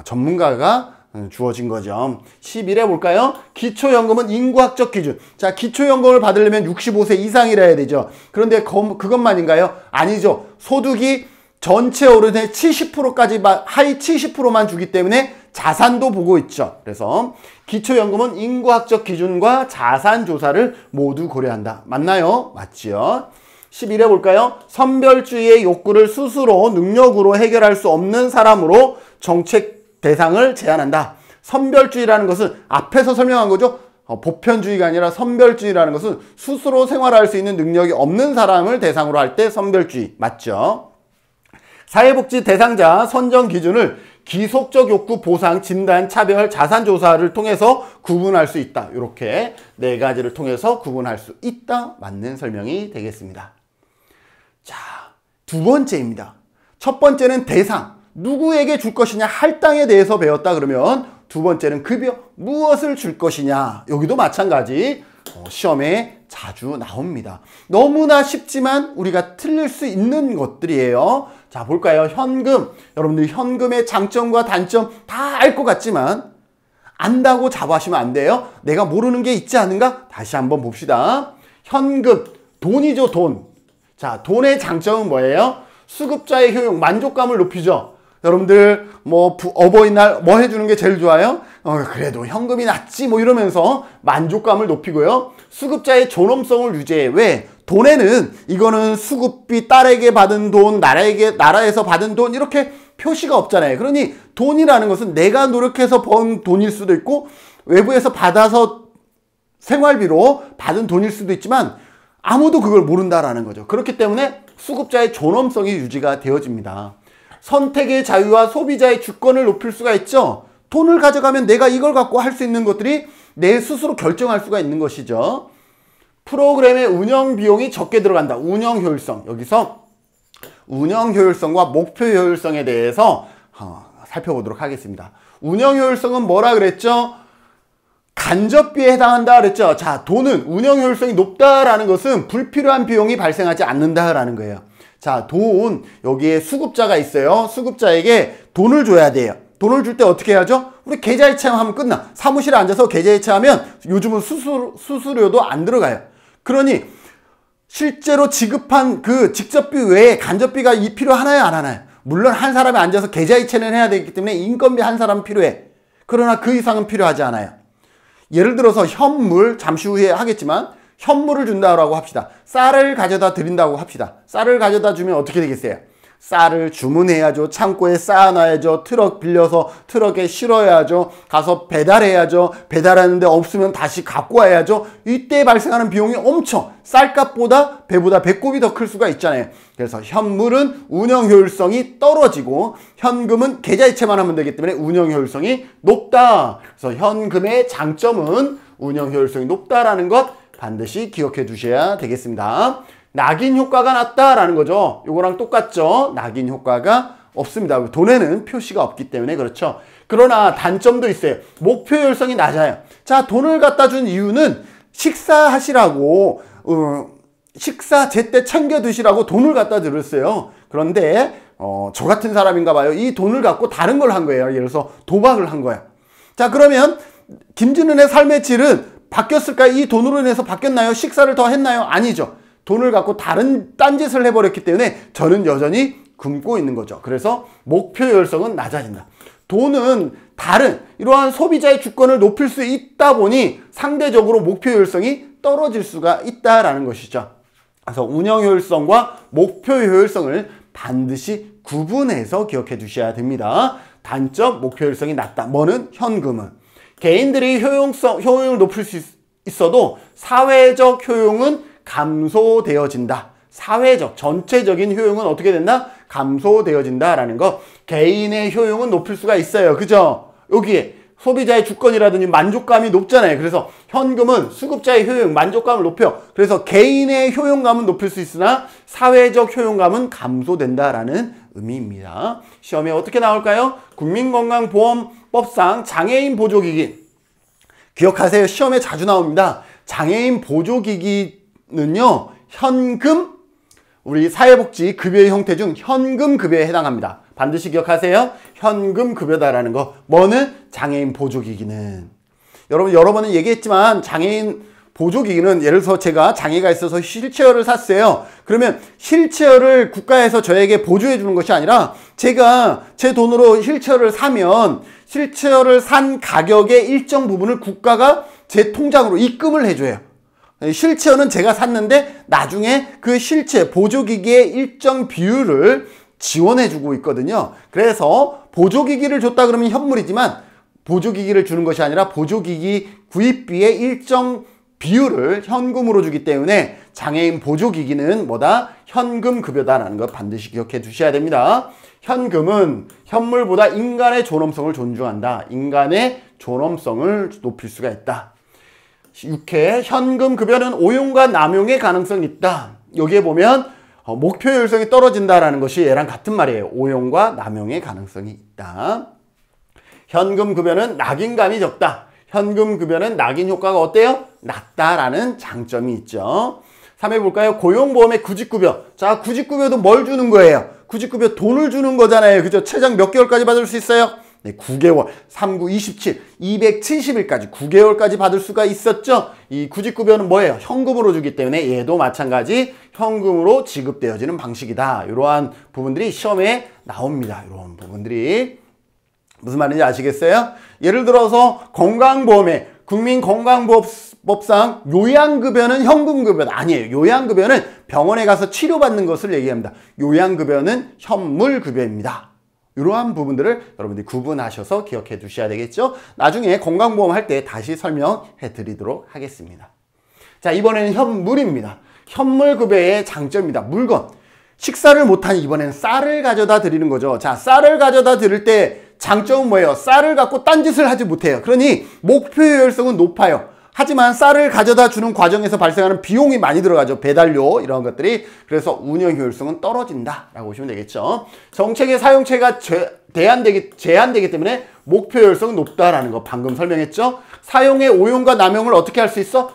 S1: 전문가가 주어진 거죠. 11회 볼까요? 기초연금은 인구학적 기준. 자, 기초연금을 받으려면 65세 이상이라 해야 되죠. 그런데 그것만인가요? 아니죠. 소득이 전체 어른의 70%까지, 하위 70%만 주기 때문에 자산도 보고 있죠. 그래서 기초연금은 인구학적 기준과 자산조사를 모두 고려한다. 맞나요? 맞지요. 11회 볼까요? 선별주의의 욕구를 스스로 능력으로 해결할 수 없는 사람으로 정책 대상을 제한한다. 선별주의라는 것은 앞에서 설명한 거죠. 보편주의가 아니라 선별주의라는 것은 스스로 생활할 수 있는 능력이 없는 사람을 대상으로 할 때 선별주의. 맞죠? 사회복지 대상자 선정 기준을 기속적 욕구, 보상, 진단, 차별, 자산조사를 통해서 구분할 수 있다. 이렇게 네 가지를 통해서 구분할 수 있다. 맞는 설명이 되겠습니다. 자, 두 번째입니다. 첫 번째는 대상. 누구에게 줄 것이냐, 할당에 대해서 배웠다 그러면, 두 번째는 급여, 무엇을 줄 것이냐. 여기도 마찬가지 시험에 자주 나옵니다. 너무나 쉽지만 우리가 틀릴 수 있는 것들이에요. 자, 볼까요? 현금. 여러분들 현금의 장점과 단점 다 알 것 같지만 안다고 자부하시면 안 돼요. 내가 모르는 게 있지 않은가? 다시 한번 봅시다. 현금, 돈이죠, 돈. 자, 돈의 장점은 뭐예요? 수급자의 효용, 만족감을 높이죠. 여러분들 뭐 어버이날 뭐 해주는 게 제일 좋아요? 그래도 현금이 낫지 뭐 이러면서 만족감을 높이고요. 수급자의 존엄성을 유지해. 왜? 돈에는 이거는 수급비, 딸에게 받은 돈, 나라에서 받은 돈 이렇게 표시가 없잖아요. 그러니 돈이라는 것은 내가 노력해서 번 돈일 수도 있고 외부에서 받아서 생활비로 받은 돈일 수도 있지만 아무도 그걸 모른다라는 거죠. 그렇기 때문에 수급자의 존엄성이 유지가 되어집니다. 선택의 자유와 소비자의 주권을 높일 수가 있죠. 돈을 가져가면 내가 이걸 갖고 할 수 있는 것들이 내 스스로 결정할 수가 있는 것이죠. 프로그램의 운영 비용이 적게 들어간다. 운영 효율성. 여기서 운영 효율성과 목표 효율성에 대해서 살펴보도록 하겠습니다. 운영 효율성은 뭐라 그랬죠? 간접비에 해당한다 그랬죠. 자, 돈은 운영 효율성이 높다라는 것은 불필요한 비용이 발생하지 않는다라는 거예요. 자, 돈, 여기에 수급자가 있어요. 수급자에게 돈을 줘야 돼요. 돈을 줄 때 어떻게 해야죠? 우리 계좌이체하면 끝나. 사무실에 앉아서 계좌이체하면 요즘은 수수료도 안 들어가요. 그러니 실제로 지급한 그 직접비 외에 간접비가 필요하나요? 안 하나요? 물론 한 사람이 앉아서 계좌이체는 해야 되기 때문에 인건비 한 사람 필요해. 그러나 그 이상은 필요하지 않아요. 예를 들어서 현물, 잠시 후에 하겠지만 현물을 준다고 합시다. 쌀을 가져다 드린다고 합시다. 쌀을 가져다 주면 어떻게 되겠어요? 쌀을 주문해야죠. 창고에 쌓아놔야죠. 트럭 빌려서 트럭에 실어야죠. 가서 배달해야죠. 배달하는데 없으면 다시 갖고 와야죠. 이때 발생하는 비용이 엄청 쌀값보다 배보다 배꼽이 더 클 수가 있잖아요. 그래서 현물은 운영 효율성이 떨어지고 현금은 계좌이체만 하면 되기 때문에 운영 효율성이 높다. 그래서 현금의 장점은 운영 효율성이 높다라는 것 반드시 기억해 두셔야 되겠습니다. 낙인 효과가 낮다라는 거죠. 요거랑 똑같죠. 낙인 효과가 없습니다. 돈에는 표시가 없기 때문에 그렇죠. 그러나 단점도 있어요. 목표 효율성이 낮아요. 자, 돈을 갖다 준 이유는 식사하시라고 식사 제때 챙겨 드시라고 돈을 갖다 드렸어요. 그런데 저 같은 사람인가 봐요. 이 돈을 갖고 다른 걸 한 거예요. 예를 들어서 도박을 한 거야. 자, 그러면 김진은의 삶의 질은 바뀌었을까요? 이 돈으로 인해서 바뀌었나요? 식사를 더 했나요? 아니죠. 돈을 갖고 다른 딴짓을 해버렸기 때문에 저는 여전히 굶고 있는 거죠. 그래서 목표 효율성은 낮아진다. 돈은 다른 이러한 소비자의 주권을 높일 수 있다 보니 상대적으로 목표 효율성이 떨어질 수가 있다라는 것이죠. 그래서 운영 효율성과 목표 효율성을 반드시 구분해서 기억해 두셔야 됩니다. 단점, 목표 효율성이 낮다. 뭐는? 현금은. 개인들이 효용을 높일 수 있어도 사회적 효용은 감소되어진다. 사회적, 전체적인 효용은 어떻게 된다? 감소되어진다라는 거. 개인의 효용은 높일 수가 있어요. 그죠? 여기에 소비자의 주권이라든지 만족감이 높잖아요. 그래서 현금은 수급자의 효용, 만족감을 높여. 그래서 개인의 효용감은 높일 수 있으나 사회적 효용감은 감소된다라는 의미입니다. 시험에 어떻게 나올까요? 국민건강보험법상 장애인 보조기기. 기억하세요. 시험에 자주 나옵니다. 장애인 보조기기는요, 현금, 우리 사회복지 급여의 형태 중 현금 급여에 해당합니다. 반드시 기억하세요. 현금 급여다라는 거. 뭐는? 장애인 보조기기는. 여러분, 여러 번은 얘기했지만 장애인 보조기기는 예를 들어서 제가 장애가 있어서 휠체어를 샀어요. 그러면 휠체어를 국가에서 저에게 보조해 주는 것이 아니라 제가 제 돈으로 휠체어를 사면 휠체어를 산 가격의 일정 부분을 국가가 제 통장으로 입금을 해줘요. 휠체어는 제가 샀는데 나중에 그 휠체어 보조기기의 일정 비율을 지원해주고 있거든요. 그래서 보조기기를 줬다 그러면 현물이지만 보조기기를 주는 것이 아니라 보조기기 구입비의 일정 비율을 현금으로 주기 때문에 장애인 보조기기는 뭐다? 현금 급여다라는 것 반드시 기억해 두셔야 됩니다. 현금은 현물보다 인간의 존엄성을 존중한다. 인간의 존엄성을 높일 수가 있다. 6회 현금 급여는 오용과 남용의 가능성이 있다. 여기에 보면 목표 효율성이 떨어진다라는 것이 얘랑 같은 말이에요. 오용과 남용의 가능성이 있다. 현금 급여는 낙인감이 적다. 현금 급여는 낙인 효과가 어때요? 낮다라는 장점이 있죠. 3회 볼까요? 고용보험의 구직급여. 자, 구직급여도 뭘 주는 거예요? 구직급여 돈을 주는 거잖아요. 그죠? 최장 몇 개월까지 받을 수 있어요? 네, 9개월, 39, 27, 270일까지 9개월까지 받을 수가 있었죠. 이 구직급여는 뭐예요? 현금으로 주기 때문에 얘도 마찬가지 현금으로 지급되어지는 방식이다. 이러한 부분들이 시험에 나옵니다. 이런 부분들이 무슨 말인지 아시겠어요? 예를 들어서 건강보험에 국민건강보험 법상 요양급여는 현금급여는 아니에요. 요양급여는 병원에 가서 치료받는 것을 얘기합니다. 요양급여는 현물급여입니다. 이러한 부분들을 여러분들이 구분하셔서 기억해 두셔야 되겠죠. 나중에 건강보험 할 때 다시 설명해 드리도록 하겠습니다. 자, 이번에는 현물입니다. 현물급여의 장점입니다. 물건. 식사를 못하니 이번에는 쌀을 가져다 드리는 거죠. 자, 쌀을 가져다 드릴 때 장점은 뭐예요? 쌀을 갖고 딴짓을 하지 못해요. 그러니 목표 효율성은 높아요. 하지만 쌀을 가져다 주는 과정에서 발생하는 비용이 많이 들어가죠. 배달료 이런 것들이. 그래서 운영 효율성은 떨어진다라고 보시면 되겠죠. 정책의 사용처가 제한되기 때문에 목표 효율성은 높다라는 거 방금 설명했죠. 사용의 오용과 남용을 어떻게 할 수 있어?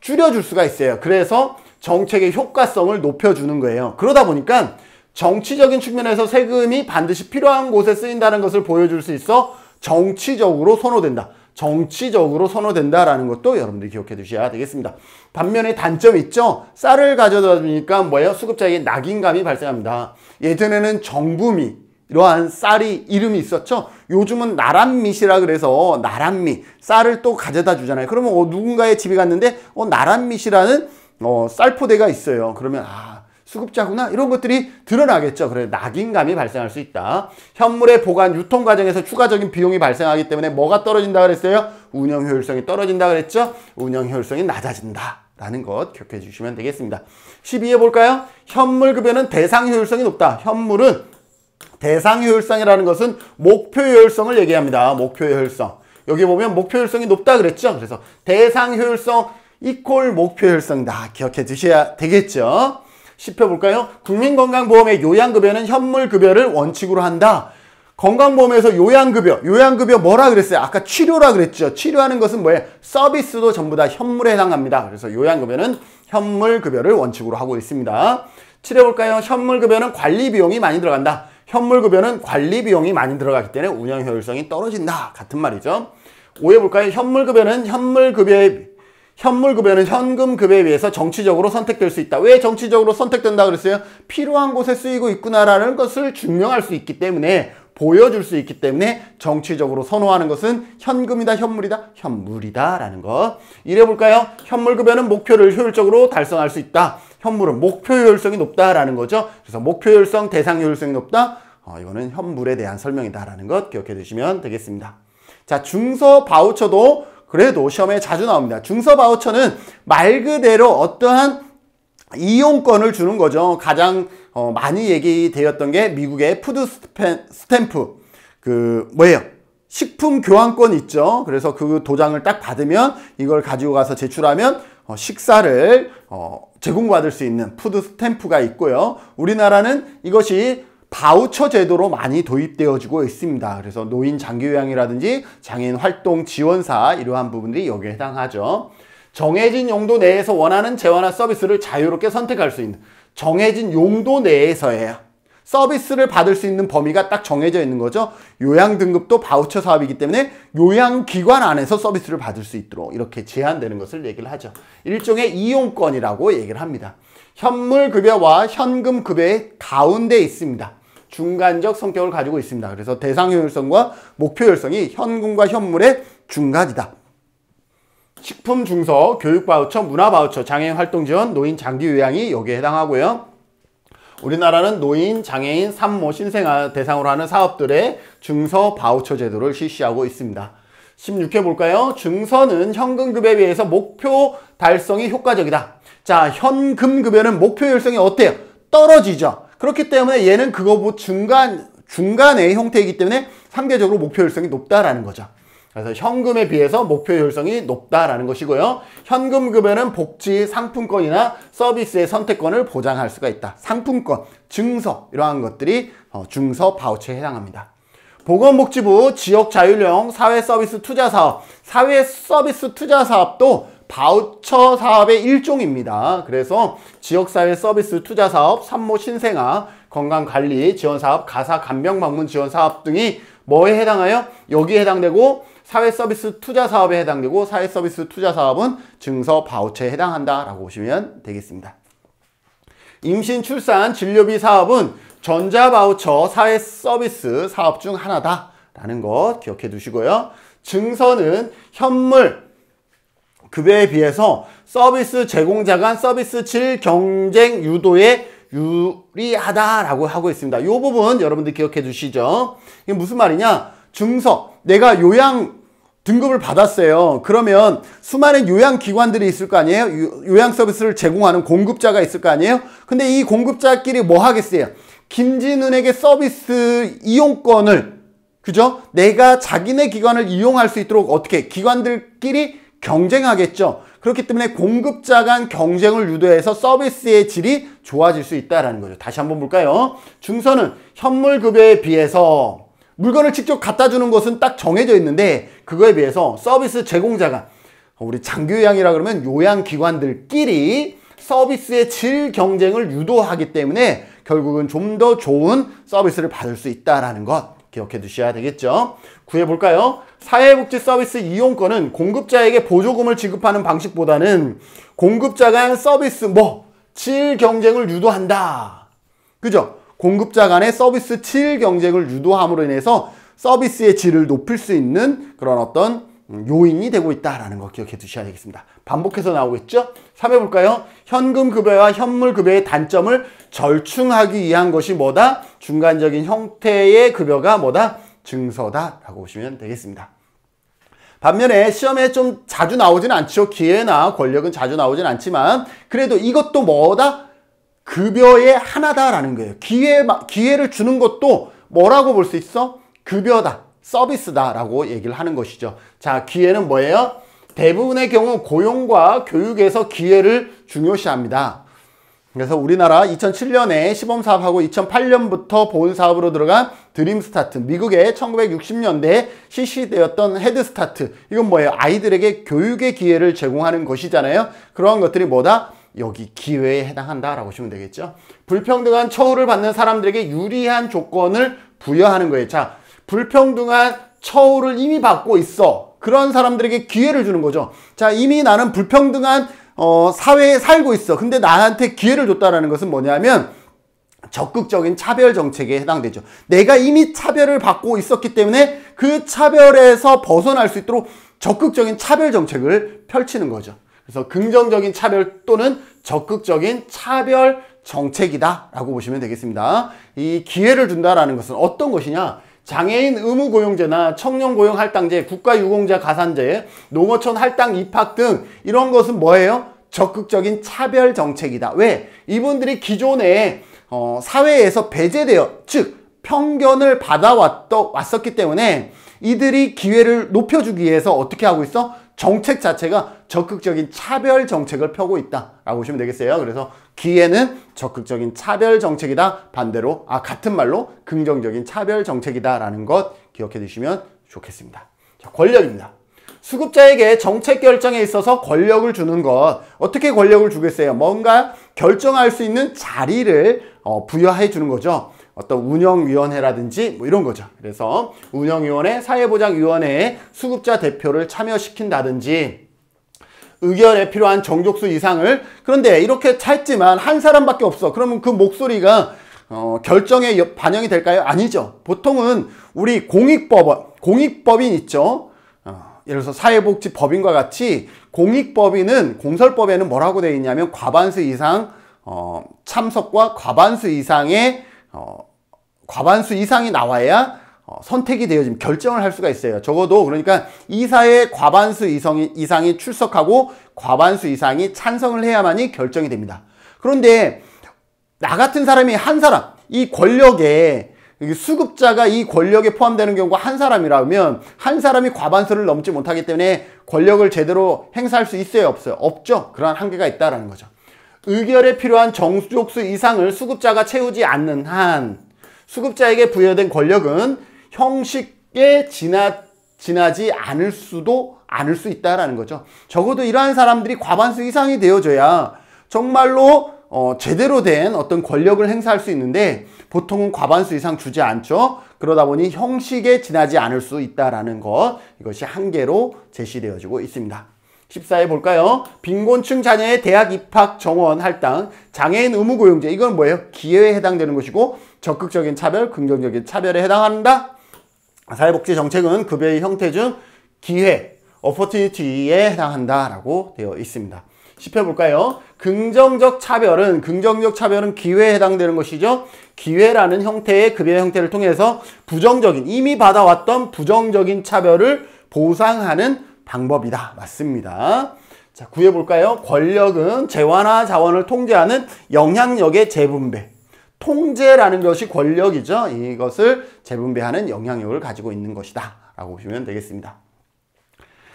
S1: 줄여줄 수가 있어요. 그래서 정책의 효과성을 높여주는 거예요. 그러다 보니까 정치적인 측면에서 세금이 반드시 필요한 곳에 쓰인다는 것을 보여줄 수 있어 정치적으로 선호된다. 정치적으로 선호된다라는 것도 여러분들이 기억해 두셔야 되겠습니다. 반면에 단점이 있죠. 쌀을 가져다 주니까 뭐예요? 수급자에게 낙인감이 발생합니다. 예전에는 정부미 이러한 쌀이 이름이 있었죠. 요즘은 나란밋이라 그래서 나란밋 쌀을 또 가져다 주잖아요. 그러면 누군가의 집에 갔는데 나란밋이라는 쌀포대가 있어요. 그러면 수급자구나 이런 것들이 드러나겠죠. 그래서 낙인감이 발생할 수 있다. 현물의 보관, 유통 과정에서 추가적인 비용이 발생하기 때문에 뭐가 떨어진다 그랬어요? 운영 효율성이 떨어진다 그랬죠. 운영 효율성이 낮아진다 라는 것 기억해 주시면 되겠습니다. 12에 볼까요? 현물급여는 대상 효율성이 높다. 현물은 대상 효율성이라는 것은 목표 효율성을 얘기합니다. 목표 효율성. 여기 보면 목표 효율성이 높다 그랬죠. 그래서 대상 효율성 이퀄 목표 효율성이다. 기억해 주셔야 되겠죠. 10표 볼까요? 국민건강보험의 요양급여는 현물급여를 원칙으로 한다. 건강보험에서 요양급여 뭐라 그랬어요? 아까 치료라 그랬죠. 치료하는 것은 뭐예요? 서비스도 전부 다 현물에 해당합니다. 그래서 요양급여는 현물급여를 원칙으로 하고 있습니다. 7회 볼까요? 현물급여는 관리비용이 많이 들어간다. 현물급여는 관리비용이 많이 들어가기 때문에 운영효율성이 떨어진다. 같은 말이죠. 5회 볼까요? 현물급여는 현금급여에 비해서 정치적으로 선택될 수 있다. 왜 정치적으로 선택된다 그랬어요? 필요한 곳에 쓰이고 있구나라는 것을 증명할 수 있기 때문에 보여줄 수 있기 때문에 정치적으로 선호하는 것은 현금이다, 현물이다? 현물이다 라는 것. 이래 볼까요? 현물급여는 목표를 효율적으로 달성할 수 있다. 현물은 목표 효율성이 높다라는 거죠. 그래서 목표 효율성, 대상 효율성이 높다. 이거는 현물에 대한 설명이다 라는 것 기억해 두시면 되겠습니다. 자, 중서 바우처도 그래도 시험에 자주 나옵니다. 중서 바우처는 말 그대로 어떠한 이용권을 주는 거죠. 가장 많이 얘기되었던 게 미국의 푸드 스탬프 뭐예요? 식품 교환권 있죠. 그래서 그 도장을 딱 받으면 이걸 가지고 가서 제출하면 식사를 제공받을 수 있는 푸드 스탬프가 있고요. 우리나라는 이것이 바우처 제도로 많이 도입되어지고 있습니다. 그래서 노인 장기요양이라든지 장애인 활동 지원사 이러한 부분들이 여기에 해당하죠. 정해진 용도 내에서 원하는 재화나 서비스를 자유롭게 선택할 수 있는 정해진 용도 내에서예요. 서비스를 받을 수 있는 범위가 딱 정해져 있는 거죠. 요양 등급도 바우처 사업이기 때문에 요양기관 안에서 서비스를 받을 수 있도록 이렇게 제한되는 것을 얘기를 하죠. 일종의 이용권이라고 얘기를 합니다. 현물급여와 현금급여의 가운데 있습니다. 중간적 성격을 가지고 있습니다. 그래서 대상 효율성과 목표 효율성이 현금과 현물의 중간이다. 식품 중서, 교육 바우처, 문화 바우처, 장애인 활동 지원, 노인 장기 요양이 여기에 해당하고요. 우리나라는 노인, 장애인, 산모, 신생아 대상으로 하는 사업들의 중서 바우처 제도를 실시하고 있습니다. 16회 볼까요? 중서는 현금급여에 비해서 목표 달성이 효과적이다. 자, 현금급여는 목표 효율성이 어때요? 떨어지죠. 그렇기 때문에 얘는 그거 중간의 형태이기 때문에 상대적으로 목표 효율성이 높다라는 거죠. 그래서 현금에 비해서 목표 효율성이 높다라는 것이고요. 현금급여는 복지, 상품권이나 서비스의 선택권을 보장할 수가 있다. 상품권, 증서 이러한 것들이 중서 바우처에 해당합니다. 보건복지부 지역자율형 사회서비스 투자사업, 사회서비스 투자사업도 바우처 사업의 일종입니다. 그래서 지역사회 서비스 투자사업, 산모 신생아, 건강관리 지원사업, 가사 간병방문 지원사업 등이 뭐에 해당하여? 여기에 해당되고 사회서비스 투자사업에 해당되고 사회서비스 투자사업은 증서 바우처에 해당한다라고 보시면 되겠습니다. 임신, 출산, 진료비 사업은 전자바우처 사회서비스 사업 중 하나다라는 것 기억해 두시고요. 증서는 현물, 급여에 비해서 서비스 제공자 간 서비스 질 경쟁 유도에 유리하다라고 하고 있습니다. 이 부분 여러분들 기억해 주시죠. 이게 무슨 말이냐? 증서, 내가 요양 등급을 받았어요. 그러면 수많은 요양기관들이 있을 거 아니에요? 요양 서비스를 제공하는 공급자가 있을 거 아니에요? 근데 이 공급자끼리 뭐 하겠어요? 김진훈에게 서비스 이용권을, 그죠? 내가 자기네 기관을 이용할 수 있도록 어떻게 기관들끼리 경쟁하겠죠. 그렇기 때문에 공급자 간 경쟁을 유도해서 서비스의 질이 좋아질 수 있다는 거죠. 다시 한번 볼까요? 증서는 현물급여에 비해서 물건을 직접 갖다 주는 것은 딱 정해져 있는데 그거에 비해서 서비스 제공자가, 우리 장교요양이라 그러면 요양기관들끼리 서비스의 질 경쟁을 유도하기 때문에 결국은 좀 더 좋은 서비스를 받을 수 있다는 것 기억해 두셔야 되겠죠. 구해볼까요? 사회복지 서비스 이용권은 공급자에게 보조금을 지급하는 방식보다는 공급자 간 서비스 질 경쟁을 유도한다. 그죠? 공급자 간의 서비스 질 경쟁을 유도함으로 인해서 서비스의 질을 높일 수 있는 그런 어떤 요인이 되고 있다는 거 기억해 두셔야 되겠습니다. 반복해서 나오겠죠? 3회 볼까요? 현금 급여와 현물 급여의 단점을 절충하기 위한 것이 뭐다? 중간적인 형태의 급여가 뭐다? 증서다라고 보시면 되겠습니다. 반면에 시험에 좀 자주 나오진 않죠. 기회나 권력은 자주 나오진 않지만 그래도 이것도 뭐다? 급여의 하나다라는 거예요. 기회를 주는 것도 뭐라고 볼 수 있어? 급여다, 서비스다라고 얘기를 하는 것이죠. 자, 기회는 뭐예요? 대부분의 경우 고용과 교육에서 기회를 중요시합니다. 그래서 우리나라 2007년에 시범사업하고 2008년부터 본사업으로 들어간 드림스타트, 미국의 1960년대에 실시되었던 헤드스타트, 이건 뭐예요? 아이들에게 교육의 기회를 제공하는 것이잖아요. 그러한 것들이 뭐다? 여기 기회에 해당한다라고 보시면 되겠죠. 불평등한 처우를 받는 사람들에게 유리한 조건을 부여하는 거예요. 자, 불평등한 처우를 이미 받고 있어. 그런 사람들에게 기회를 주는 거죠. 자, 이미 나는 불평등한 사회에 살고 있어. 근데 나한테 기회를 줬다라는 것은 뭐냐면 적극적인 차별 정책에 해당되죠. 내가 이미 차별을 받고 있었기 때문에 그 차별에서 벗어날 수 있도록 적극적인 차별 정책을 펼치는 거죠. 그래서 긍정적인 차별 또는 적극적인 차별 정책이다 라고 보시면 되겠습니다. 이 기회를 준다라는 것은 어떤 것이냐? 장애인 의무고용제나 청년고용 할당제, 국가유공자 가산제, 농어촌 할당 입학 등 이런 것은 뭐예요? 적극적인 차별 정책이다. 왜? 이분들이 기존에 사회에서 배제되어, 즉 편견을 받아왔었기 때문에 이들이 기회를 높여주기 위해서 어떻게 하고 있어? 정책 자체가 적극적인 차별 정책을 펴고 있다라고 보시면 되겠어요. 그래서 기회는 적극적인 차별 정책이다. 반대로 같은 말로 긍정적인 차별 정책이다라는 것 기억해 두시면 좋겠습니다. 자, 권력입니다. 수급자에게 정책 결정에 있어서 권력을 주는 것. 어떻게 권력을 주겠어요? 뭔가 결정할 수 있는 자리를 부여해 주는 거죠. 어떤 운영위원회라든지 뭐 이런 거죠. 그래서 운영위원회, 사회보장위원회에 수급자 대표를 참여시킨다든지 의결에 필요한 정족수 이상을, 그런데 이렇게 찼지만 한 사람밖에 없어. 그러면 그 목소리가 결정에 반영이 될까요? 아니죠. 보통은 우리 공익법인 있죠. 예를 들어서 사회복지법인과 같이 공익법인은 공설법에는 뭐라고 되어 있냐면 과반수 이상 참석과 과반수 이상이 나와야 선택이 되어지면 결정을 할 수가 있어요. 적어도 그러니까 이사의 과반수 이상이 출석하고 과반수 이상이 찬성을 해야만이 결정이 됩니다. 그런데 나 같은 사람이 한 사람, 이 권력에 수급자가 이 권력에 포함되는 경우가 한 사람이라면 한 사람이 과반수를 넘지 못하기 때문에 권력을 제대로 행사할 수 있어요, 없어요? 없죠. 그러한 한계가 있다는 거죠. 의결에 필요한 정족수 이상을 수급자가 채우지 않는 한 수급자에게 부여된 권력은 형식에 지나지 않을 수 있다라는 거죠. 적어도 이러한 사람들이 과반수 이상이 되어줘야 정말로 제대로 된 어떤 권력을 행사할 수 있는데 보통은 과반수 이상 주지 않죠. 그러다 보니 형식에 지나지 않을 수 있다라는 것, 이것이 한계로 제시되어지고 있습니다. 14회 볼까요? 빈곤층 자녀의 대학 입학 정원 할당, 장애인 의무고용제, 이건 뭐예요? 기회에 해당되는 것이고 적극적인 차별, 긍정적인 차별에 해당한다. 사회복지 정책은 급여의 형태 중 기회, opportunity에 해당한다라고 되어 있습니다. 10회 볼까요? 긍정적 차별은 기회에 해당되는 것이죠. 기회라는 형태의 급여 형태를 통해서 부정적인, 이미 받아왔던 부정적인 차별을 보상하는 방법이다. 맞습니다. 자, 9회 볼까요? 권력은 재화나 자원을 통제하는 영향력의 재분배. 통제라는 것이 권력이죠. 이것을 재분배하는 영향력을 가지고 있는 것이다 라고 보시면 되겠습니다.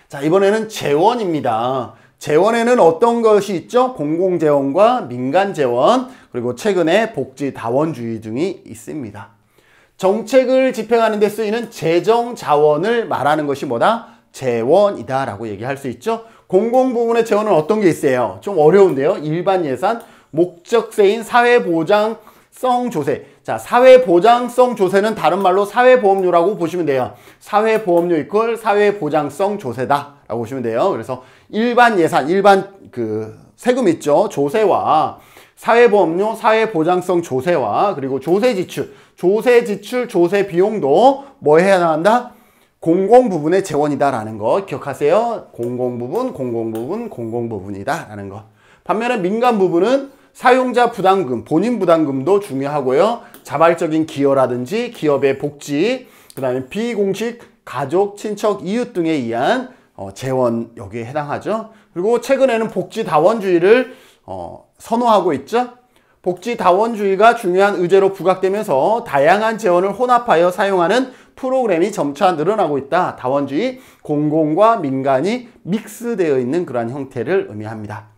S1: 자, 이번에는 재원입니다. 재원에는 어떤 것이 있죠? 공공재원과 민간재원, 그리고 최근에 복지다원주의 등이 있습니다. 정책을 집행하는 데 쓰이는 재정자원을 말하는 것이 뭐다? 재원이다 라고 얘기할 수 있죠. 공공부문의 재원은 어떤 게 있어요? 좀 어려운데요. 일반 예산, 목적세인 사회보장성 조세. 자, 사회보장성 조세는 다른 말로 사회보험료라고 보시면 돼요. 사회보험료 이퀄 사회보장성 조세다 라고 보시면 돼요. 그래서 일반 예산, 일반 세금 있죠. 조세와 사회보험료, 사회보장성 조세와 그리고 조세지출, 조세 비용도 뭐 해야 나간다? 공공부분의 재원이다라는 거 기억하세요. 공공부분이다라는 거. 반면에 민간부분은 사용자 부담금, 본인 부담금도 중요하고요. 자발적인 기여라든지 기업의 복지, 그 다음에 비공식 가족, 친척, 이웃 등에 의한 재원 여기에 해당하죠. 그리고 최근에는 복지다원주의를 선호하고 있죠. 복지다원주의가 중요한 의제로 부각되면서 다양한 재원을 혼합하여 사용하는 프로그램이 점차 늘어나고 있다. 다원주의, 공공과 민간이 믹스되어 있는 그러한 형태를 의미합니다.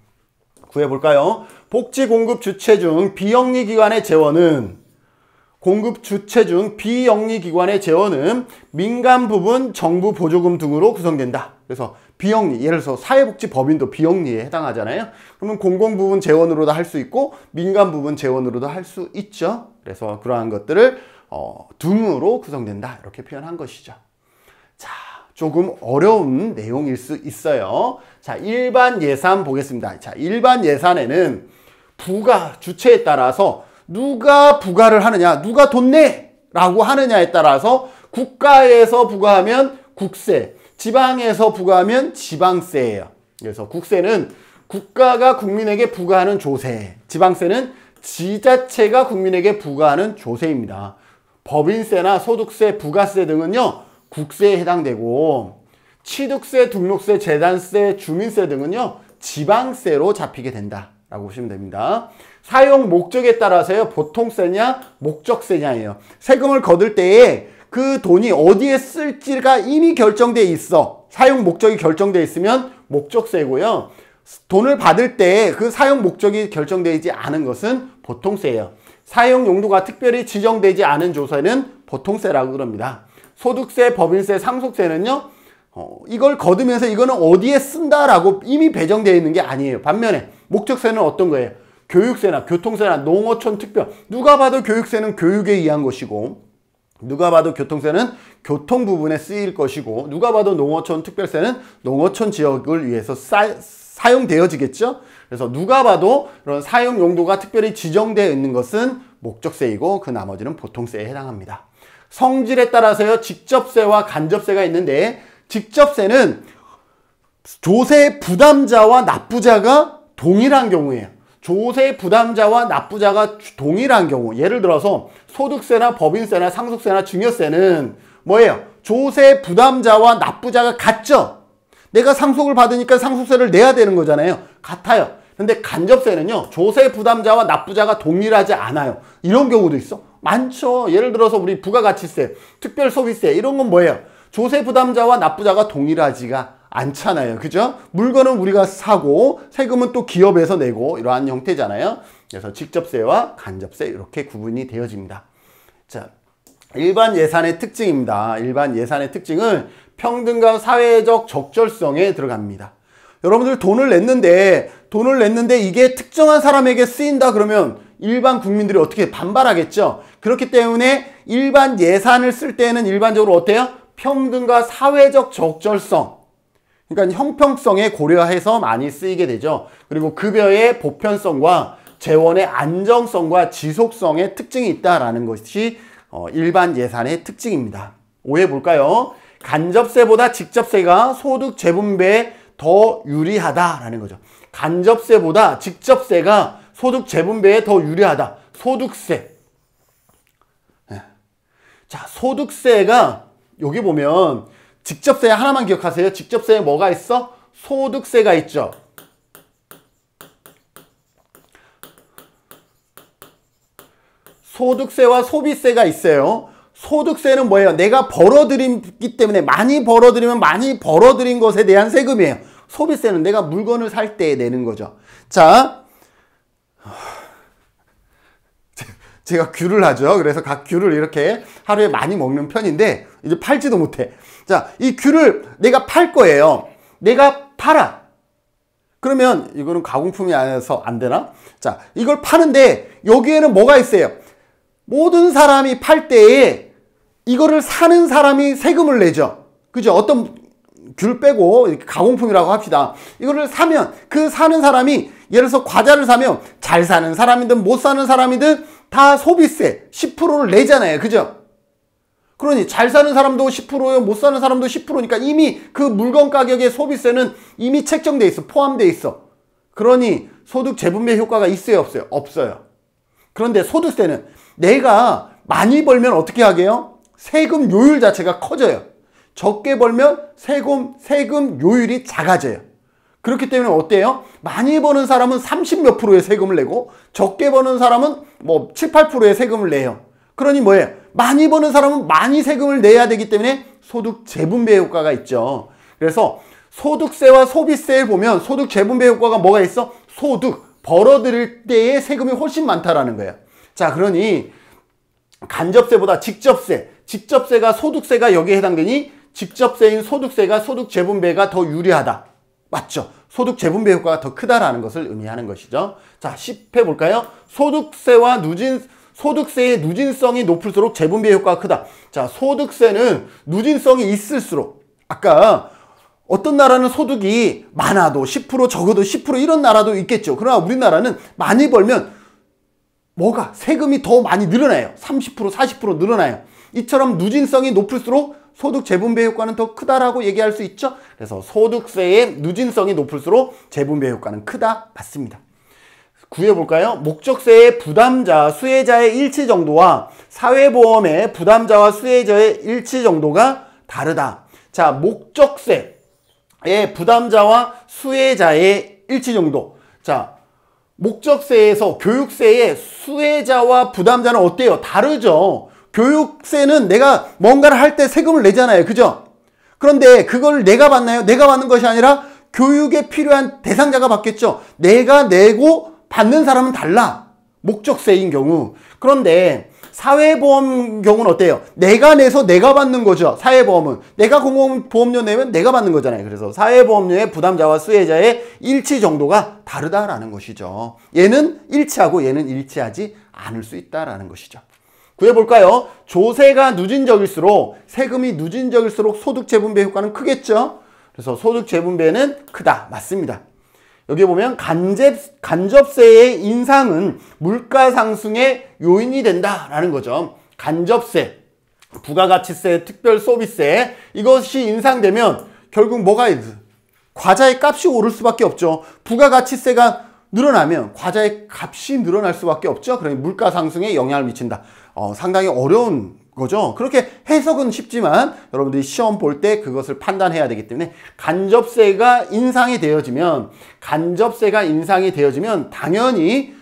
S1: 구해볼까요? 복지 공급 주체 중 비영리 기관의 재원은 민간 부분 정부 보조금 등으로 구성된다. 그래서 비영리, 예를 들어서 사회복지법인도 비영리에 해당하잖아요. 그러면 공공 부분 재원으로도 할 수 있고 민간 부분 재원으로도 할 수 있죠. 그래서 그러한 것들을 등으로 구성된다. 이렇게 표현한 것이죠. 자, 조금 어려운 내용일 수 있어요. 자, 일반 예산 보겠습니다. 자, 일반 예산에는 부가, 주체에 따라서 누가 부과를 하느냐, 누가 돈 내! 라고 하느냐에 따라서 국가에서 부과하면 국세, 지방에서 부과하면 지방세예요. 그래서 국세는 국가가 국민에게 부과하는 조세, 지방세는 지자체가 국민에게 부과하는 조세입니다. 법인세나 소득세, 부가세 등은요, 국세에 해당되고 취득세, 등록세, 재단세, 주민세 등은요, 지방세로 잡히게 된다라고 보시면 됩니다. 사용 목적에 따라서요, 보통세냐, 목적세냐예요. 세금을 거둘 때에 그 돈이 어디에 쓸지가 이미 결정되어 있어. 사용 목적이 결정되어 있으면 목적세고요. 돈을 받을 때 그 사용 목적이 결정되지 않은 것은 보통세예요. 사용 용도가 특별히 지정되지 않은 조세는 보통세라고 그럽니다. 소득세, 법인세, 상속세는요, 이걸 거두면서 이거는 어디에 쓴다라고 이미 배정되어 있는 게 아니에요. 반면에 목적세는 어떤 거예요? 교육세나 교통세나 농어촌 특별. 누가 봐도 교육세는 교육에 의한 것이고, 누가 봐도 교통세는 교통 부분에 쓰일 것이고, 누가 봐도 농어촌 특별세는 농어촌 지역을 위해서 사용되어지겠죠. 그래서 누가 봐도 그런 사용 용도가 특별히 지정되어 있는 것은 목적세이고 그 나머지는 보통세에 해당합니다. 성질에 따라서요, 직접세와 간접세가 있는데, 직접세는 조세 부담자와 납부자가 동일한 경우예요. 조세 부담자와 납부자가 동일한 경우, 예를 들어서 소득세나 법인세나 상속세나 증여세는 뭐예요? 조세 부담자와 납부자가 같죠? 내가 상속을 받으니까 상속세를 내야 되는 거잖아요. 같아요. 근데 간접세는요, 조세 부담자와 납부자가 동일하지 않아요. 이런 경우도 있어? 많죠. 예를 들어서 우리 부가가치세, 특별소비세 이런 건 뭐예요? 조세 부담자와 납부자가 동일하지가 않잖아요. 그죠? 물건은 우리가 사고 세금은 또 기업에서 내고 이러한 형태잖아요. 그래서 직접세와 간접세 이렇게 구분이 되어집니다. 자, 일반 예산의 특징입니다. 일반 예산의 특징은 평등과 사회적 적절성에 들어갑니다. 여러분들 돈을 냈는데 이게 특정한 사람에게 쓰인다 그러면 일반 국민들이 어떻게 반발하겠죠? 그렇기 때문에 일반 예산을 쓸 때는 일반적으로 어때요? 평등과 사회적 적절성, 그러니까 형평성에 고려해서 많이 쓰이게 되죠. 그리고 급여의 보편성과 재원의 안정성과 지속성의 특징이 있다라는 것이 일반 예산의 특징입니다. 5회 볼까요? 간접세보다 직접세가 소득 재분배에 더 유리하다라는 거죠. 간접세보다 직접세가 소득 재분배에 더 유리하다. 소득세. 자, 소득세가 여기 보면 직접세 하나만 기억하세요. 직접세에 뭐가 있어? 소득세가 있죠. 소득세와 소비세가 있어요. 소득세는 뭐예요? 내가 벌어들이기 때문에 많이 벌어들이면 많이 벌어들인 것에 대한 세금이에요. 소비세는 내가 물건을 살 때 내는 거죠. 자, 제가 귤을 하죠. 그래서 각 귤을 이렇게 하루에 많이 먹는 편인데 이제 팔지도 못해. 자, 이 귤을 내가 팔 거예요. 내가 팔아. 그러면 이거는 가공품이 아니라서 안 되나? 자, 이걸 파는데 여기에는 뭐가 있어요? 모든 사람이 팔 때에 이거를 사는 사람이 세금을 내죠. 그죠? 어떤 귤 빼고 가공품이라고 합시다. 이거를 사면 그 사는 사람이 예를 들어서 과자를 사면 잘 사는 사람이든 못 사는 사람이든 다 소비세 10%를 내잖아요. 그죠? 그러니 잘 사는 사람도 10%요. 못 사는 사람도 10%니까 이미 그 물건 가격의 소비세는 이미 책정돼 있어. 포함돼 있어. 그러니 소득 재분배 효과가 있어요? 없어요? 없어요. 그런데 소득세는 내가 많이 벌면 어떻게 하게요? 세금 요율 자체가 커져요. 적게 벌면 세금 요율이 작아져요. 그렇기 때문에 어때요? 많이 버는 사람은 30 몇 프로의 세금을 내고 적게 버는 사람은 뭐 7, 8%의 세금을 내요. 그러니 뭐예요? 많이 버는 사람은 많이 세금을 내야 되기 때문에 소득 재분배 효과가 있죠. 그래서 소득세와 소비세를 보면 소득 재분배 효과가 뭐가 있어? 소득, 벌어들일 때의 세금이 훨씬 많다라는 거예요. 자, 그러니 간접세보다 직접세가 소득세가 여기에 해당되니 직접세인 소득세가 소득 재분배가 더 유리하다. 맞죠? 소득 재분배 효과가 더 크다라는 것을 의미하는 것이죠. 자, 10회 볼까요? 소득세의 누진성이 높을수록 재분배 효과가 크다. 자, 소득세는 누진성이 있을수록 아까 어떤 나라는 소득이 많아도 10% 적어도 10% 이런 나라도 있겠죠. 그러나 우리나라는 많이 벌면 뭐가 세금이 더 많이 늘어나요. 30% 40% 늘어나요. 이처럼 누진성이 높을수록 소득 재분배 효과는 더 크다라고 얘기할 수 있죠. 그래서 소득세의 누진성이 높을수록 재분배 효과는 크다. 맞습니다. 9회 볼까요? 목적세의 부담자, 수혜자의 일치 정도와 사회보험의 부담자와 수혜자의 일치 정도가 다르다. 자, 목적세의 부담자와 수혜자의 일치 정도. 자, 목적세에서 교육세의 수혜자와 부담자는 어때요? 다르죠. 교육세는 내가 뭔가를 할 때 세금을 내잖아요. 그죠? 그런데 그걸 내가 받나요? 내가 받는 것이 아니라 교육에 필요한 대상자가 받겠죠. 내가 내고 받는 사람은 달라. 목적세인 경우. 그런데 사회보험 경우는 어때요? 내가 내서 내가 받는 거죠. 사회보험은. 내가 공공보험료 내면 내가 받는 거잖아요. 그래서 사회보험료의 부담자와 수혜자의 일치 정도가 다르다라는 것이죠. 얘는 일치하고 얘는 일치하지 않을 수 있다라는 것이죠. 구해볼까요? 조세가 누진적일수록 세금이 누진적일수록 소득 재분배 효과는 크겠죠. 그래서 소득 재분배는 크다. 맞습니다. 여기 보면 간접세의 인상은 물가 상승의 요인이 된다라는 거죠. 간접세, 부가가치세, 특별소비세 이것이 인상되면 결국 뭐가 있어? 과자의 값이 오를 수밖에 없죠. 부가가치세가 늘어나면 과자의 값이 늘어날 수밖에 없죠. 그러니 물가 상승에 영향을 미친다. 상당히 어려운 거죠. 그렇게 해석은 쉽지만 여러분들이 시험 볼 때 그것을 판단해야 되기 때문에 간접세가 인상이 되어지면 당연히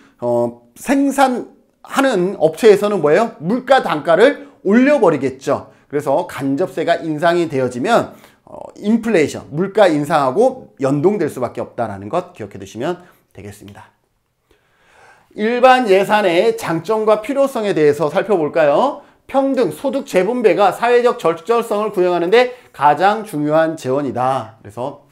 S1: 생산하는 업체에서는 뭐예요? 물가 단가를 올려버리겠죠. 그래서 간접세가 인상이 되어지면 인플레이션, 물가 인상하고 연동될 수밖에 없다는 것 기억해 두시면 되겠습니다. 일반 예산의 장점과 필요성에 대해서 살펴볼까요? 평등, 소득 재분배가 사회적 적절성을 구현하는 데 가장 중요한 재원이다. 그래서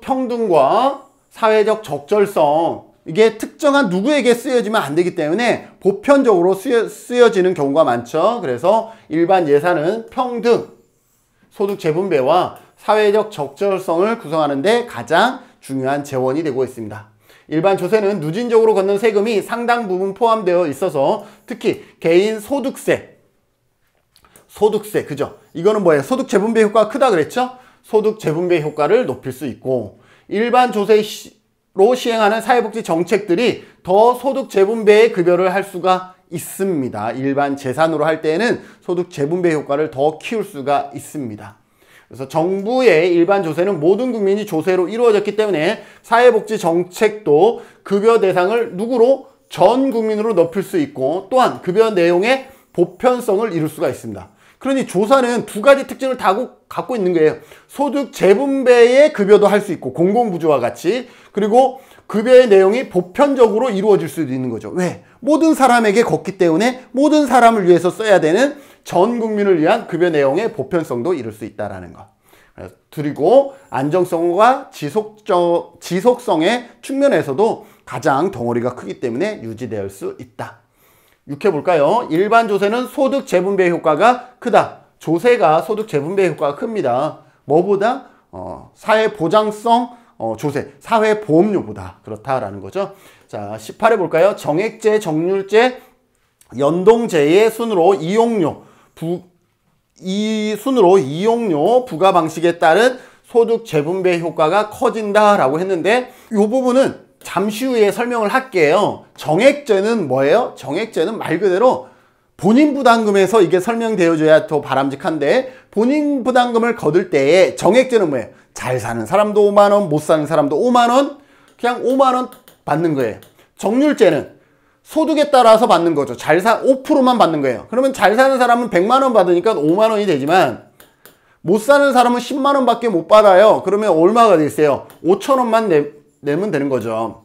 S1: 평등과 사회적 적절성 이게 특정한 누구에게 쓰여지면 안 되기 때문에 보편적으로 쓰여지는 경우가 많죠. 그래서 일반 예산은 평등, 소득 재분배와 사회적 적절성을 구성하는 데 가장 중요한 재원이 되고 있습니다. 일반 조세는 누진적으로 걷는 세금이 상당 부분 포함되어 있어서 특히 개인 소득세, 소득세, 그죠? 이거는 뭐예요? 소득 재분배 효과가 크다 그랬죠? 소득 재분배 효과를 높일 수 있고, 일반 조세로 시행하는 사회복지 정책들이 더 소득 재분배의 급여를 할 수가 있습니다. 일반 재산으로 할 때에는 소득 재분배 효과를 더 키울 수가 있습니다. 그래서 정부의 일반 조세는 모든 국민이 조세로 이루어졌기 때문에 사회복지 정책도 급여 대상을 누구로? 전 국민으로 높일 수 있고, 또한 급여 내용의 보편성을 이룰 수가 있습니다. 그러니 조사는 두 가지 특징을 다 갖고 있는 거예요. 소득 재분배의 급여도 할 수 있고, 공공부조와 같이, 그리고 급여의 내용이 보편적으로 이루어질 수도 있는 거죠. 왜? 모든 사람에게 걷기 때문에 모든 사람을 위해서 써야 되는 전 국민을 위한 급여 내용의 보편성도 이룰 수 있다는 것. 그리고 안정성과 지속성의 측면에서도 가장 덩어리가 크기 때문에 유지될 수 있다. 6회 볼까요? 일반 조세는 소득 재분배 효과가 크다. 조세가 소득 재분배 효과가 큽니다. 뭐보다? 사회보장성 조세, 사회보험료보다 그렇다라는 거죠. 자, 18회 볼까요? 정액제, 정률제, 연동제의 순으로 이용료, 부가 방식에 따른 소득 재분배 효과가 커진다라고 했는데, 이 부분은 잠시 후에 설명을 할게요. 정액제는 뭐예요? 정액제는 말 그대로 본인 부담금에서 이게 설명되어줘야 더 바람직한데, 본인 부담금을 거둘 때에 정액제는 뭐예요? 잘 사는 사람도 5만원, 못 사는 사람도 5만원, 그냥 5만원 받는 거예요. 정률제는 소득에 따라서 받는 거죠. 5%만 받는 거예요. 그러면 잘 사는 사람은 100만원 받으니까 5만원이 되지만, 못 사는 사람은 10만원 밖에 못 받아요. 그러면 얼마가 되세요? 5천원만 내면 되는 거죠.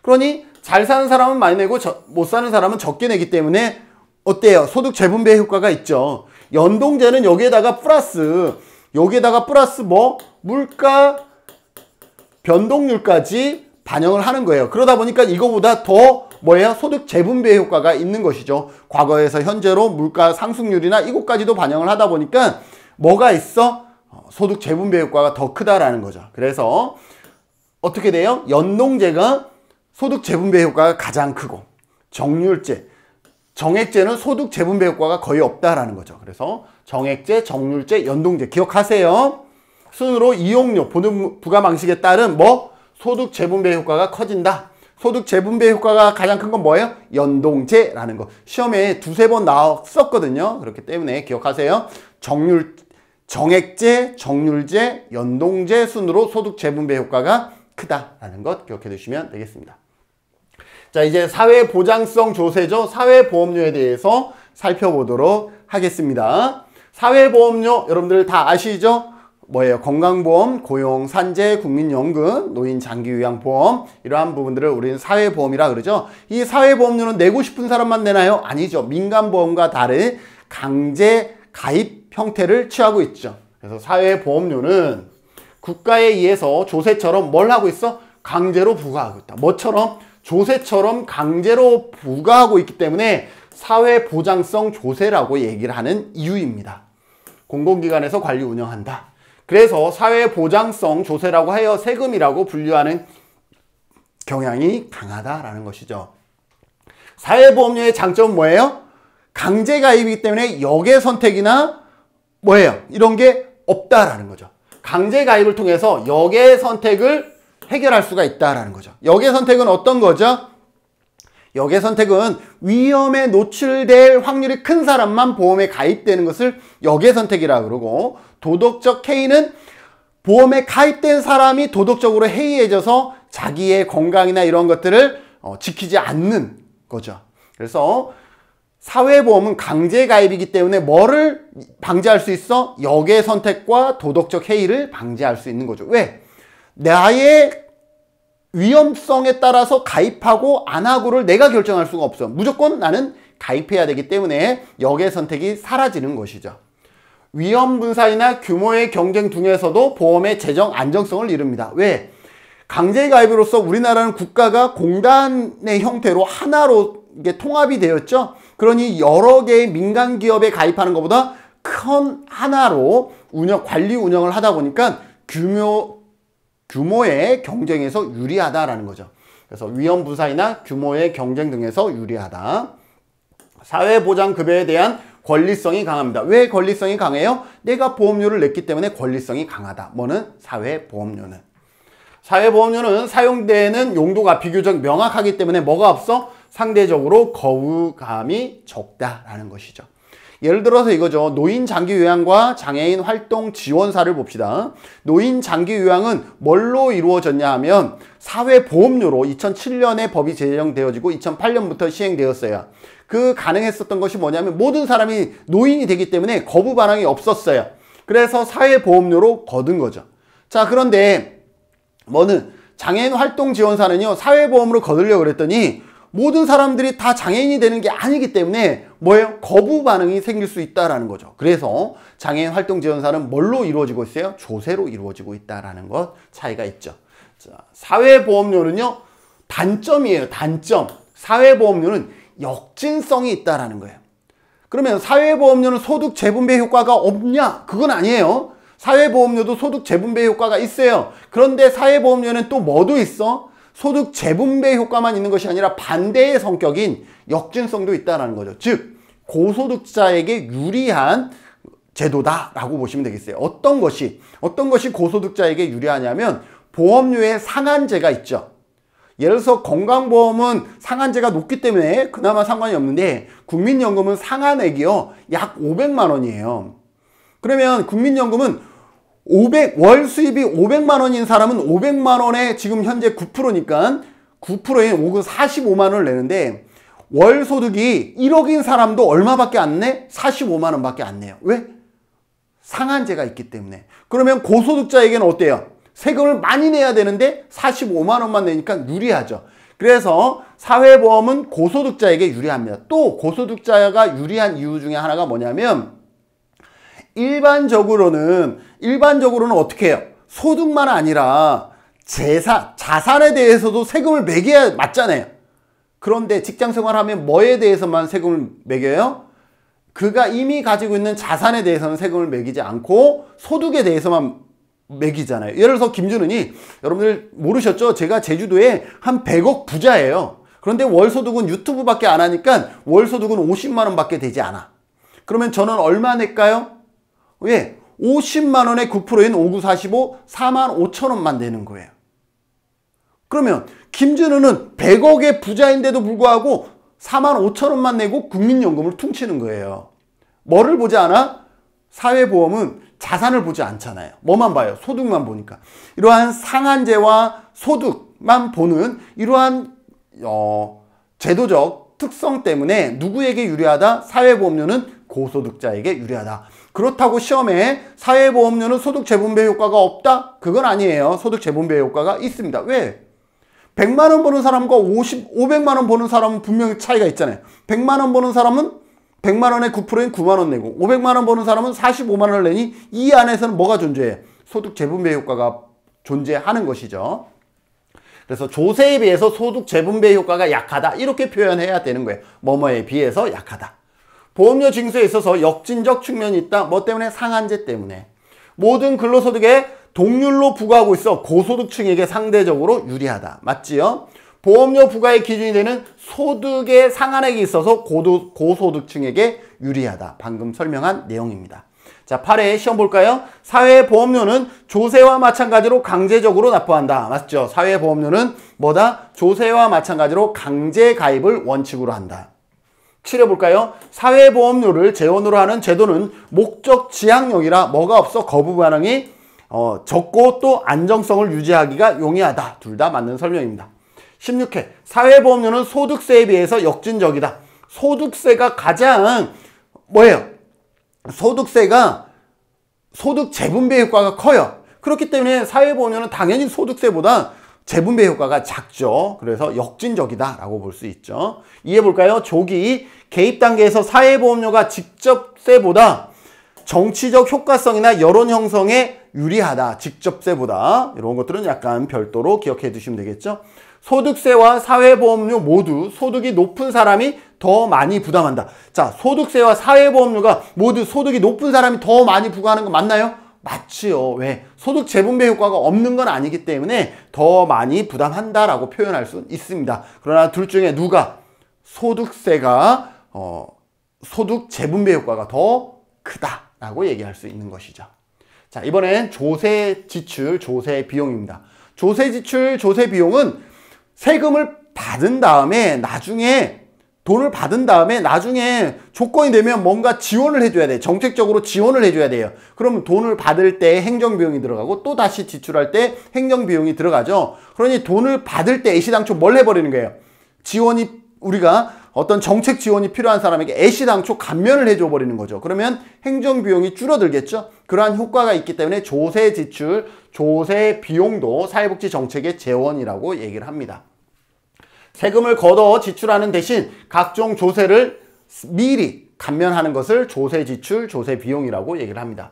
S1: 그러니 잘 사는 사람은 많이 내고 못 사는 사람은 적게 내기 때문에 어때요? 소득 재분배 효과가 있죠. 연동제는 여기에다가 플러스 뭐 물가 변동률까지 반영을 하는 거예요. 그러다 보니까 이거보다 더 뭐예요? 소득 재분배 효과가 있는 것이죠. 과거에서 현재로 물가 상승률이나 이것까지도 반영을 하다 보니까 뭐가 있어? 소득 재분배 효과가 더 크다라는 거죠. 그래서 어떻게 돼요? 연동제가 소득 재분배 효과가 가장 크고, 정액제는 소득 재분배 효과가 거의 없다라는 거죠. 그래서 정액제, 정률제, 연동제 기억하세요. 순으로 이용료, 부가 방식에 따른 소득 재분배 효과가 커진다. 소득 재분배 효과가 가장 큰 건 뭐예요? 연동제라는 거. 시험에 두세 번 나왔었거든요. 그렇기 때문에 기억하세요. 정액제, 정률제, 연동제 순으로 소득 재분배 효과가 크다라는 것 기억해 두시면 되겠습니다. 자, 이제 사회보장성 조세죠. 사회보험료에 대해서 살펴보도록 하겠습니다. 사회보험료 여러분들 다 아시죠? 뭐예요? 건강보험, 고용, 산재, 국민연금, 노인 장기요양보험, 이러한 부분들을 우리는 사회보험이라 그러죠. 이 사회보험료는 내고 싶은 사람만 내나요? 아니죠. 민간보험과 다른 강제 가입 형태를 취하고 있죠. 그래서 사회보험료는 국가에 의해서 조세처럼 뭘 하고 있어? 강제로 부과하고 있다. 뭐처럼? 조세처럼 강제로 부과하고 있기 때문에 사회보장성 조세라고 얘기를 하는 이유입니다. 공공기관에서 관리 운영한다. 그래서 사회보장성 조세라고 하여 세금이라고 분류하는 경향이 강하다라는 것이죠. 사회보험료의 장점은 뭐예요? 강제가입이기 때문에 역의 선택이나 뭐예요? 이런 게 없다라는 거죠. 강제가입을 통해서 역의 선택을 해결할 수가 있다라는 거죠. 역의 선택은 어떤 거죠? 역의 선택은 위험에 노출될 확률이 큰 사람만 보험에 가입되는 것을 역의 선택이라고 그러고, 도덕적 해이는 보험에 가입된 사람이 도덕적으로 해이해져서 자기의 건강이나 이런 것들을 지키지 않는 거죠. 그래서 사회보험은 강제가입이기 때문에 뭐를 방지할 수 있어? 역의 선택과 도덕적 해이를 방지할 수 있는 거죠. 왜? 나의 위험성에 따라서 가입하고 안 하고를 내가 결정할 수가 없어. 무조건 나는 가입해야 되기 때문에 역의 선택이 사라지는 것이죠. 위험 분산이나 규모의 경쟁 등에서도 보험의 재정 안정성을 이룹니다. 왜? 강제가입으로서 우리나라는 국가가 공단의 형태로 하나로 이게 통합이 되었죠. 그러니 여러 개의 민간 기업에 가입하는 것보다 큰 하나로 관리 운영을 하다 보니까 규모의 경쟁에서 유리하다라는 거죠. 그래서 위험 분산이나 규모의 경쟁 등에서 유리하다. 사회보장급여에 대한 권리성이 강합니다. 왜 권리성이 강해요? 내가 보험료를 냈기 때문에 권리성이 강하다. 뭐는? 사회보험료는. 사회보험료는 사용되는 용도가 비교적 명확하기 때문에 뭐가 없어? 상대적으로 거부감이 적다라는 것이죠. 예를 들어서 이거죠. 노인 장기 요양과 장애인 활동 지원사를 봅시다. 노인 장기 요양은 뭘로 이루어졌냐 하면 사회보험료로 2007년에 법이 제정되어지고 2008년부터 시행되었어요. 그 가능했었던 것이 뭐냐면 모든 사람이 노인이 되기 때문에 거부 반응이 없었어요. 그래서 사회보험료로 거둔 거죠. 자, 그런데 뭐는 장애인 활동 지원사는요, 사회보험으로 거두려고 그랬더니 모든 사람들이 다 장애인이 되는 게 아니기 때문에 뭐예요? 거부 반응이 생길 수 있다라는 거죠. 그래서 장애인 활동 지원사는 뭘로 이루어지고 있어요? 조세로 이루어지고 있다라는 것 차이가 있죠. 자, 사회보험료는요, 단점이에요. 단점. 사회보험료는 역진성이 있다라는 거예요. 그러면 사회보험료는 소득 재분배 효과가 없냐? 그건 아니에요. 사회보험료도 소득 재분배 효과가 있어요. 그런데 사회보험료는 또 뭐도 있어? 소득 재분배 효과만 있는 것이 아니라 반대의 성격인 역진성도 있다는 거죠. 즉 고소득자에게 유리한 제도다라고 보시면 되겠어요. 어떤 것이 고소득자에게 유리하냐면 보험료의 상한제가 있죠. 예를 들어서 건강보험은 상한제가 높기 때문에 그나마 상관이 없는데 국민연금은 상한액이요 약 500만 원이에요. 그러면 국민연금은 월 수입이 500만 원인 사람은 500만 원에 지금 현재 9%니까 9%인 5은 45만 원을 내는데 월 소득이 1억인 사람도 얼마밖에 안 내? 45만 원밖에 안 내요. 왜? 상한제가 있기 때문에. 그러면 고소득자에게는 어때요? 세금을 많이 내야 되는데 45만 원만 내니까 유리하죠. 그래서 사회보험은 고소득자에게 유리합니다. 또 고소득자가 유리한 이유 중에 하나가 뭐냐면 일반적으로는 어떻게 해요? 소득만 아니라 자산에 대해서도 세금을 매겨야 맞잖아요. 그런데 직장생활하면 뭐에 대해서만 세금을 매겨요? 그가 이미 가지고 있는 자산에 대해서는 세금을 매기지 않고 소득에 대해서만 매기잖아요. 예를 들어서 김준은이, 여러분들 모르셨죠? 제가 제주도에 한 100억 부자예요. 그런데 월소득은 유튜브밖에 안 하니까 월소득은 50만 원밖에 되지 않아. 그러면 저는 얼마 낼까요? 예, 50만 원의 9%인 5945, 4만 5천 원만 내는 거예요. 그러면 김준우는 100억의 부자인데도 불구하고 4만 5천 원만 내고 국민연금을 퉁치는 거예요. 뭐를 보지 않아? 사회보험은 자산을 보지 않잖아요. 뭐만 봐요? 소득만 보니까. 이러한 상한제와 소득만 보는 이러한 제도적 특성 때문에 누구에게 유리하다? 사회보험료는 고소득자에게 유리하다. 그렇다고 시험에 사회보험료는 소득 재분배 효과가 없다? 그건 아니에요. 소득 재분배 효과가 있습니다. 왜? 100만 원 버는 사람과 500만 원 버는 사람은 분명히 차이가 있잖아요. 100만 원 버는 사람은 100만 원의 9%인 9만 원 내고 500만 원 버는 사람은 45만 원을 내니 이 안에서는 뭐가 존재해? 소득 재분배 효과가 존재하는 것이죠. 그래서 조세에 비해서 소득 재분배 효과가 약하다. 이렇게 표현해야 되는 거예요. 뭐뭐에 비해서 약하다. 보험료 징수에 있어서 역진적 측면이 있다. 뭐 때문에? 상한제 때문에. 모든 근로소득에 동률로 부과하고 있어 고소득층에게 상대적으로 유리하다. 맞지요? 보험료 부과의 기준이 되는 소득의 상한액이 있어서 고소득층에게 유리하다. 방금 설명한 내용입니다. 자, 8회 시험 볼까요? 사회보험료는 조세와 마찬가지로 강제적으로 납부한다. 맞죠? 사회보험료는 뭐다? 조세와 마찬가지로 강제 가입을 원칙으로 한다. 7회 볼까요? 사회보험료를 재원으로 하는 제도는 목적 지향형이라 뭐가 없어? 거부 반응이 적고 또 안정성을 유지하기가 용이하다. 둘 다 맞는 설명입니다. 16회 사회보험료는 소득세에 비해서 역진적이다. 소득세가 가장 뭐예요? 소득세가 소득 재분배 효과가 커요. 그렇기 때문에 사회보험료는 당연히 소득세보다 재분배 효과가 작죠. 그래서 역진적이다 라고 볼 수 있죠. 이해해 볼까요? 조기 개입 단계에서 사회보험료가 직접세보다 정치적 효과성이나 여론 형성에 유리하다. 직접세보다. 이런 것들은 약간 별도로 기억해 두시면 되겠죠. 소득세와 사회보험료 모두 소득이 높은 사람이 더 많이 부담한다. 자, 소득세와 사회보험료가 모두 소득이 높은 사람이 더 많이 부과하는 거 맞나요? 맞지요. 왜? 소득 재분배 효과가 없는 건 아니기 때문에 더 많이 부담한다라고 표현할 수 있습니다. 그러나 둘 중에 누가 소득세가 소득 재분배 효과가 더 크다라고 얘기할 수 있는 것이죠. 자, 이번엔 조세 지출, 조세 비용입니다. 조세 지출, 조세 비용은 세금을 받은 다음에 돈을 받은 다음에 나중에 조건이 되면 뭔가 지원을 해줘야 돼. 정책적으로 지원을 해줘야 돼요. 그러면 돈을 받을 때 행정비용이 들어가고 또 다시 지출할 때 행정비용이 들어가죠. 그러니 돈을 받을 때 애시당초 뭘 해버리는 거예요? 우리가 어떤 정책 지원이 필요한 사람에게 애시당초 감면을 해줘 버리는 거죠. 그러면 행정비용이 줄어들겠죠. 그러한 효과가 있기 때문에 조세 지출, 조세 비용도 사회복지 정책의 재원이라고 얘기를 합니다. 세금을 걷어 지출하는 대신 각종 조세를 미리 감면하는 것을 조세 지출, 조세 비용이라고 얘기를 합니다.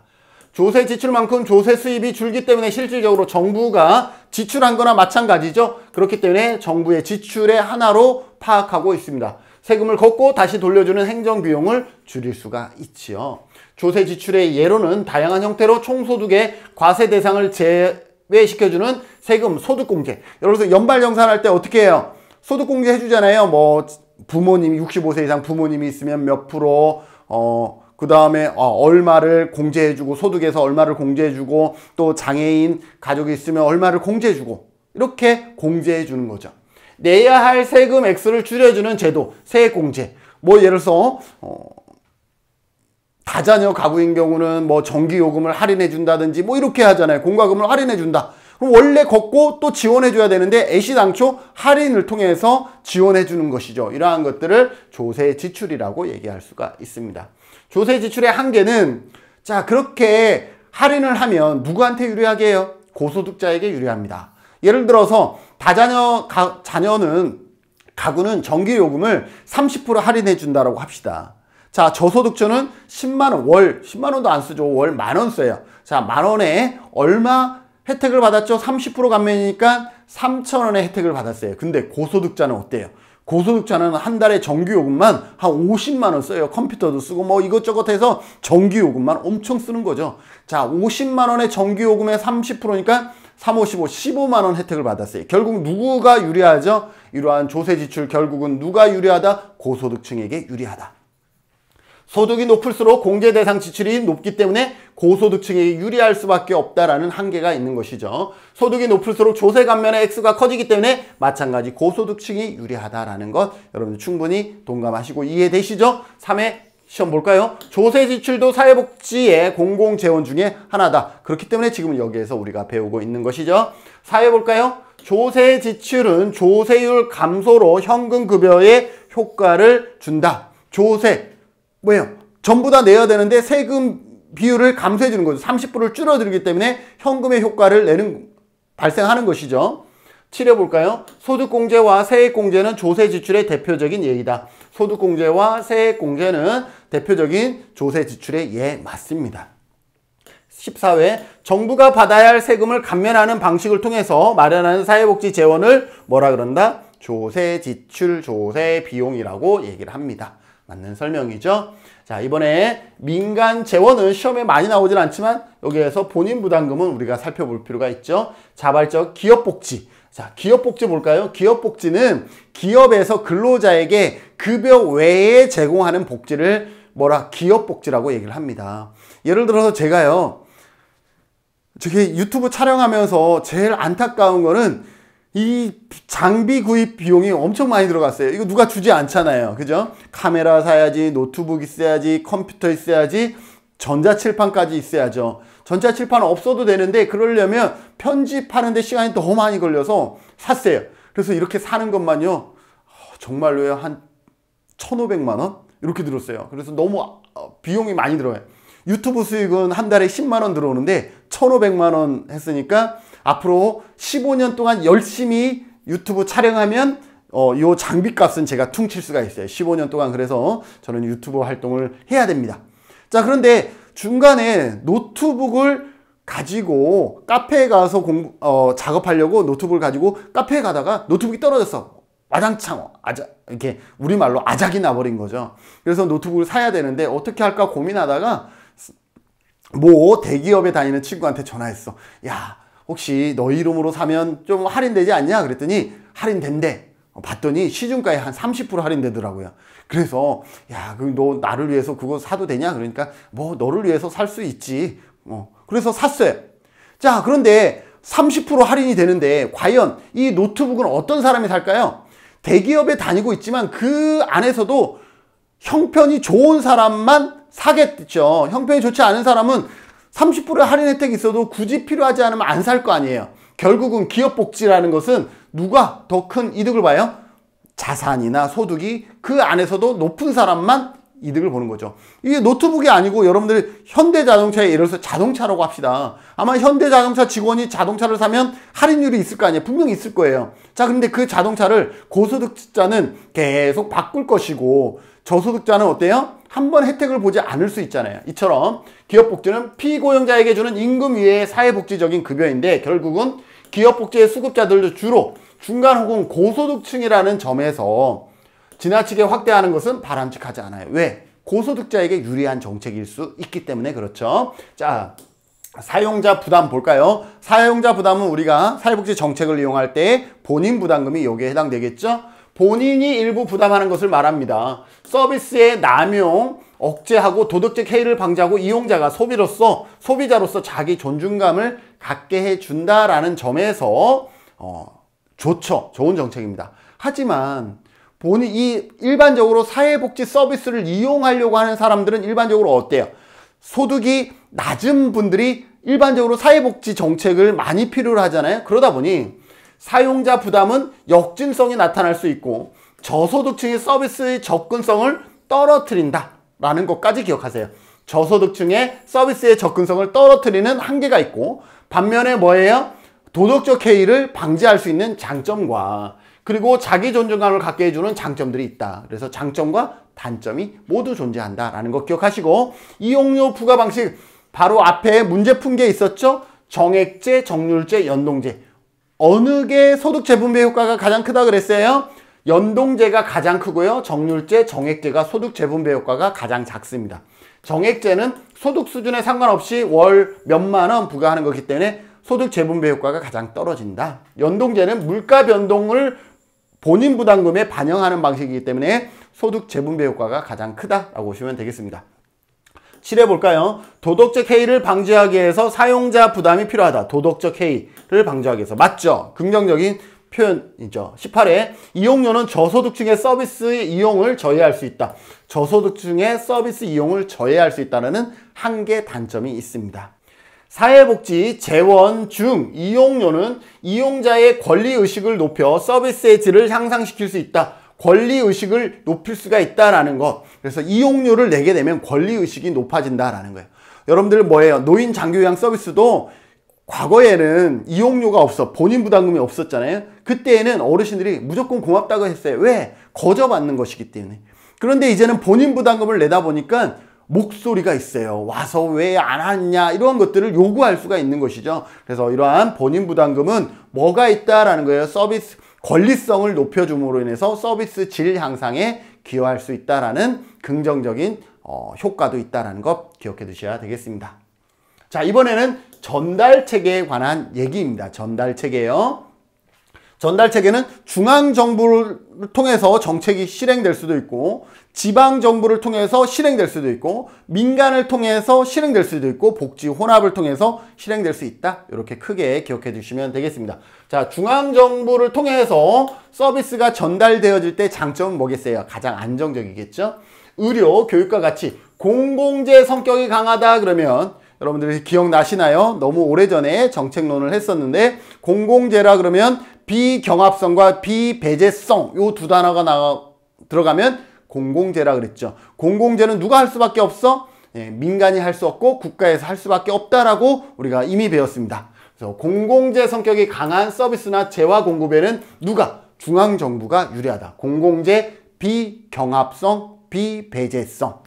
S1: 조세 지출만큼 조세 수입이 줄기 때문에 실질적으로 정부가 지출한 거나 마찬가지죠. 그렇기 때문에 정부의 지출의 하나로 파악하고 있습니다. 세금을 걷고 다시 돌려주는 행정비용을 줄일 수가 있지요. 조세 지출의 예로는 다양한 형태로 총소득의 과세 대상을 제외시켜주는 세금 소득공제. 예를 들어서 연발정산할 때 어떻게 해요? 소득공제 해주잖아요. 뭐 부모님이 65세 이상 부모님이 있으면 몇 프로, 그 다음에 얼마를 공제해주고, 소득에서 얼마를 공제해주고, 또 장애인 가족이 있으면 얼마를 공제해주고, 이렇게 공제해주는 거죠. 내야 할 세금 액수를 줄여주는 제도, 세액공제. 뭐 예를 들어서 다자녀 가구인 경우는 뭐 전기요금을 할인해준다든지 뭐 이렇게 하잖아요. 공과금을 할인해준다. 그럼 원래 걷고 또 지원해줘야 되는데 애시당초 할인을 통해서 지원해주는 것이죠. 이러한 것들을 조세 지출이라고 얘기할 수가 있습니다. 조세 지출의 한계는, 자, 그렇게 할인을 하면 누구한테 유리하게 해요? 고소득자에게 유리합니다. 예를 들어서 다자녀 가구는 전기요금을 30% 할인해 준다라고 합시다. 자, 저소득자는 10만원, 월 10만원도 안 쓰죠. 월 10,000원 써요. 자, 만원에 얼마 혜택을 받았죠? 30% 감면이니까 3,000원의 혜택을 받았어요. 근데 고소득자는 어때요? 고소득자는 한 달에 전기요금만 한 50만원 써요. 컴퓨터도 쓰고 뭐 이것저것 해서 전기요금만 엄청 쓰는 거죠. 자, 50만원의 전기요금의 30%니까 3, 5, 15, 15만원 혜택을 받았어요. 결국 누구가 유리하죠? 이러한 조세 지출 결국은 누가 유리하다? 고소득층에게 유리하다. 소득이 높을수록 공제 대상 지출이 높기 때문에 고소득층에게 유리할 수밖에 없다라는 한계가 있는 것이죠. 소득이 높을수록 조세 감면의 액수가 커지기 때문에 마찬가지 고소득층이 유리하다라는 것 여러분들 충분히 동감하시고 이해되시죠? 3회 시험 볼까요? 조세 지출도 사회복지의 공공재원 중에 하나다. 그렇기 때문에 지금 여기에서 우리가 배우고 있는 것이죠. 4회 볼까요? 조세 지출은 조세율 감소로 현금급여에 효과를 준다. 조세 뭐예요? 전부 다 내야 되는데 세금 비율을 감소해 주는 거죠. 30%를 줄어들기 때문에 현금의 효과를 발생하는 것이죠. 7회 볼까요? 소득공제와 세액공제는 조세 지출의 대표적인 예이다. 소득공제와 세액공제는 대표적인 조세 지출의 예 맞습니다. 14회 정부가 받아야 할 세금을 감면하는 방식을 통해서 마련하는 사회복지 재원을 뭐라 그런다? 조세 지출, 조세 비용이라고 얘기를 합니다. 맞는 설명이죠. 자, 이번에 민간 재원은 시험에 많이 나오진 않지만 여기에서 본인 부담금은 우리가 살펴볼 필요가 있죠. 자발적 기업복지. 자, 기업복지 볼까요? 기업복지는 기업에서 근로자에게 급여 외에 제공하는 복지를 기업복지라고 얘기를 합니다. 예를 들어서 제가요, 저게 유튜브 촬영하면서 제일 안타까운 거는 이 장비 구입 비용이 엄청 많이 들어갔어요. 이거 누가 주지 않잖아요. 그죠? 카메라 사야지, 노트북 있어야지, 컴퓨터 있어야지, 전자칠판까지 있어야죠. 전자칠판 없어도 되는데 그러려면 편집하는데 시간이 너무 많이 걸려서 샀어요. 그래서 이렇게 사는 것만요, 정말로요, 한 1,500만 원? 이렇게 들었어요. 그래서 너무 비용이 많이 들어요. 유튜브 수익은 한 달에 10만 원 들어오는데 1,500만 원 했으니까 앞으로 15년 동안 열심히 유튜브 촬영하면 요 장비값은 제가 퉁칠 수가 있어요. 15년 동안. 그래서 저는 유튜브 활동을 해야 됩니다. 자, 그런데 중간에 노트북을 가지고 카페에 가서 작업하려고 노트북을 가지고 카페에 가다가 노트북이 떨어졌어. 와장창 이렇게 우리말로 아작이 나버린 거죠. 그래서 노트북을 사야 되는데 어떻게 할까 고민하다가 뭐 대기업에 다니는 친구한테 전화했어. 야, 혹시 너 이름으로 사면 좀 할인되지 않냐? 그랬더니 할인된대. 봤더니 시중가에 한 30% 할인되더라고요. 그래서 야, 너 나를 위해서 그거 사도 되냐? 그러니까 뭐 너를 위해서 살 수 있지. 그래서 샀어요. 자, 그런데 30% 할인이 되는데 과연 이 노트북은 어떤 사람이 살까요? 대기업에 다니고 있지만 그 안에서도 형편이 좋은 사람만 사겠죠. 형편이 좋지 않은 사람은 30%의 할인 혜택이 있어도 굳이 필요하지 않으면 안 살 거 아니에요. 결국은 기업 복지라는 것은 누가 더 큰 이득을 봐요? 자산이나 소득이 그 안에서도 높은 사람만 이득을 보는 거죠. 이게 노트북이 아니고 여러분들이 현대자동차에 예를 들어서 자동차라고 합시다. 아마 현대자동차 직원이 자동차를 사면 할인율이 있을 거 아니에요. 분명히 있을 거예요. 자, 근데 그 자동차를 고소득자는 계속 바꿀 것이고 저소득자는 어때요? 한번 혜택을 보지 않을 수 있잖아요. 이처럼 기업복지는 피고용자에게 주는 임금 위의 사회복지적인 급여인데 결국은 기업복지의 수급자들도 주로 중간 혹은 고소득층이라는 점에서 지나치게 확대하는 것은 바람직하지 않아요. 왜? 고소득자에게 유리한 정책일 수 있기 때문에 그렇죠. 자, 사용자 부담 볼까요? 사용자 부담은 우리가 사회복지 정책을 이용할 때 본인 부담금이 여기에 해당되겠죠? 본인이 일부 부담하는 것을 말합니다. 서비스의 남용, 억제하고 도덕적 해이를 방지하고 이용자가 소비자로서 자기 존중감을 갖게 해준다라는 점에서 좋죠. 좋은 정책입니다. 하지만 이 일반적으로 사회복지 서비스를 이용하려고 하는 사람들은 일반적으로 어때요? 소득이 낮은 분들이 일반적으로 사회복지 정책을 많이 필요로 하잖아요. 그러다 보니 사용자 부담은 역진성이 나타날 수 있고 저소득층의 서비스의 접근성을 떨어뜨린다라는 것까지 기억하세요. 저소득층의 서비스의 접근성을 떨어뜨리는 한계가 있고 반면에 뭐예요? 도덕적 해이를 방지할 수 있는 장점과 그리고 자기 존중감을 갖게 해주는 장점들이 있다. 그래서 장점과 단점이 모두 존재한다라는 거 기억하시고 이용료 부과 방식 바로 앞에 문제 푼 게 있었죠? 정액제, 정률제, 연동제. 어느 게 소득 재분배 효과가 가장 크다 그랬어요? 연동제가 가장 크고요. 정률제, 정액제가 소득 재분배 효과가 가장 작습니다. 정액제는 소득 수준에 상관없이 월 몇만 원 부과하는 거기 때문에 소득 재분배 효과가 가장 떨어진다. 연동제는 물가 변동을 본인 부담금에 반영하는 방식이기 때문에 소득 재분배 효과가 가장 크다라고 보시면 되겠습니다. 7회 볼까요? 도덕적 해이를 방지하기 위해서 사용자 부담이 필요하다. 도덕적 해이를 방지하기 위해서. 맞죠? 긍정적인 표현이죠. 18회 이용료는 저소득층의 서비스 이용을 저해할 수 있다. 저소득층의 서비스 이용을 저해할 수 있다는 한계 단점이 있습니다. 사회복지, 재원, 중, 이용료는 이용자의 권리의식을 높여 서비스의 질을 향상시킬 수 있다. 권리의식을 높일 수가 있다라는 것. 그래서 이용료를 내게 되면 권리의식이 높아진다라는 거예요. 여러분들 뭐예요? 노인 장기요양 서비스도 과거에는 이용료가 없어. 본인 부담금이 없었잖아요. 그때에는 어르신들이 무조건 고맙다고 했어요. 왜? 거저받는 것이기 때문에. 그런데 이제는 본인 부담금을 내다 보니까 목소리가 있어요. 와서 왜 안 왔냐 이런 것들을 요구할 수가 있는 것이죠. 그래서 이러한 본인 부담금은 뭐가 있다라는 거예요. 서비스 권리성을 높여줌으로 인해서 서비스 질 향상에 기여할 수 있다라는 긍정적인 효과도 있다라는 것 기억해 두셔야 되겠습니다. 자, 이번에는 전달체계에 관한 얘기입니다. 전달체계요. 전달체계는 중앙정부를 통해서 정책이 실행될 수도 있고 지방정부를 통해서 실행될 수도 있고 민간을 통해서 실행될 수도 있고 복지 혼합을 통해서 실행될 수 있다. 이렇게 크게 기억해 주시면 되겠습니다. 자, 중앙정부를 통해서 서비스가 전달되어질 때 장점은 뭐겠어요? 가장 안정적이겠죠? 의료, 교육과 같이 공공재 성격이 강하다 그러면 여러분들이 기억나시나요? 너무 오래전에 정책론을 했었는데 공공재라 그러면 비경합성과 비배제성 요 두 단어가 들어가면 공공재라 그랬죠. 공공재는 누가 할 수밖에 없어? 민간이 할 수 없고 국가에서 할 수밖에 없다라고 우리가 이미 배웠습니다. 그래서 공공재 성격이 강한 서비스나 재화 공급에는 누가? 중앙정부가 유리하다. 공공재 비경합성, 비배제성.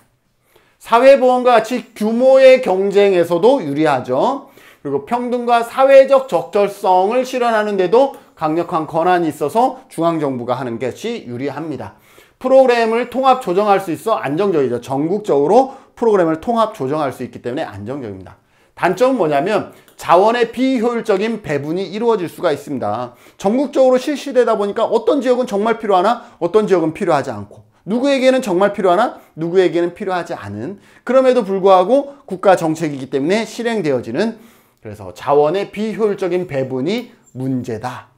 S1: 사회보험과 같이 규모의 경쟁에서도 유리하죠. 그리고 평등과 사회적 적절성을 실현하는 데도 강력한 권한이 있어서 중앙정부가 하는 것이 유리합니다. 프로그램을 통합 조정할 수 있어 안정적이죠. 전국적으로 프로그램을 통합 조정할 수 있기 때문에 안정적입니다. 단점은 뭐냐면 자원의 비효율적인 배분이 이루어질 수가 있습니다. 전국적으로 실시되다 보니까 어떤 지역은 정말 필요하나 어떤 지역은 필요하지 않고, 누구에게는 정말 필요하나 누구에게는 필요하지 않은, 그럼에도 불구하고 국가 정책이기 때문에 실행되어지는, 그래서 자원의 비효율적인 배분이 문제다.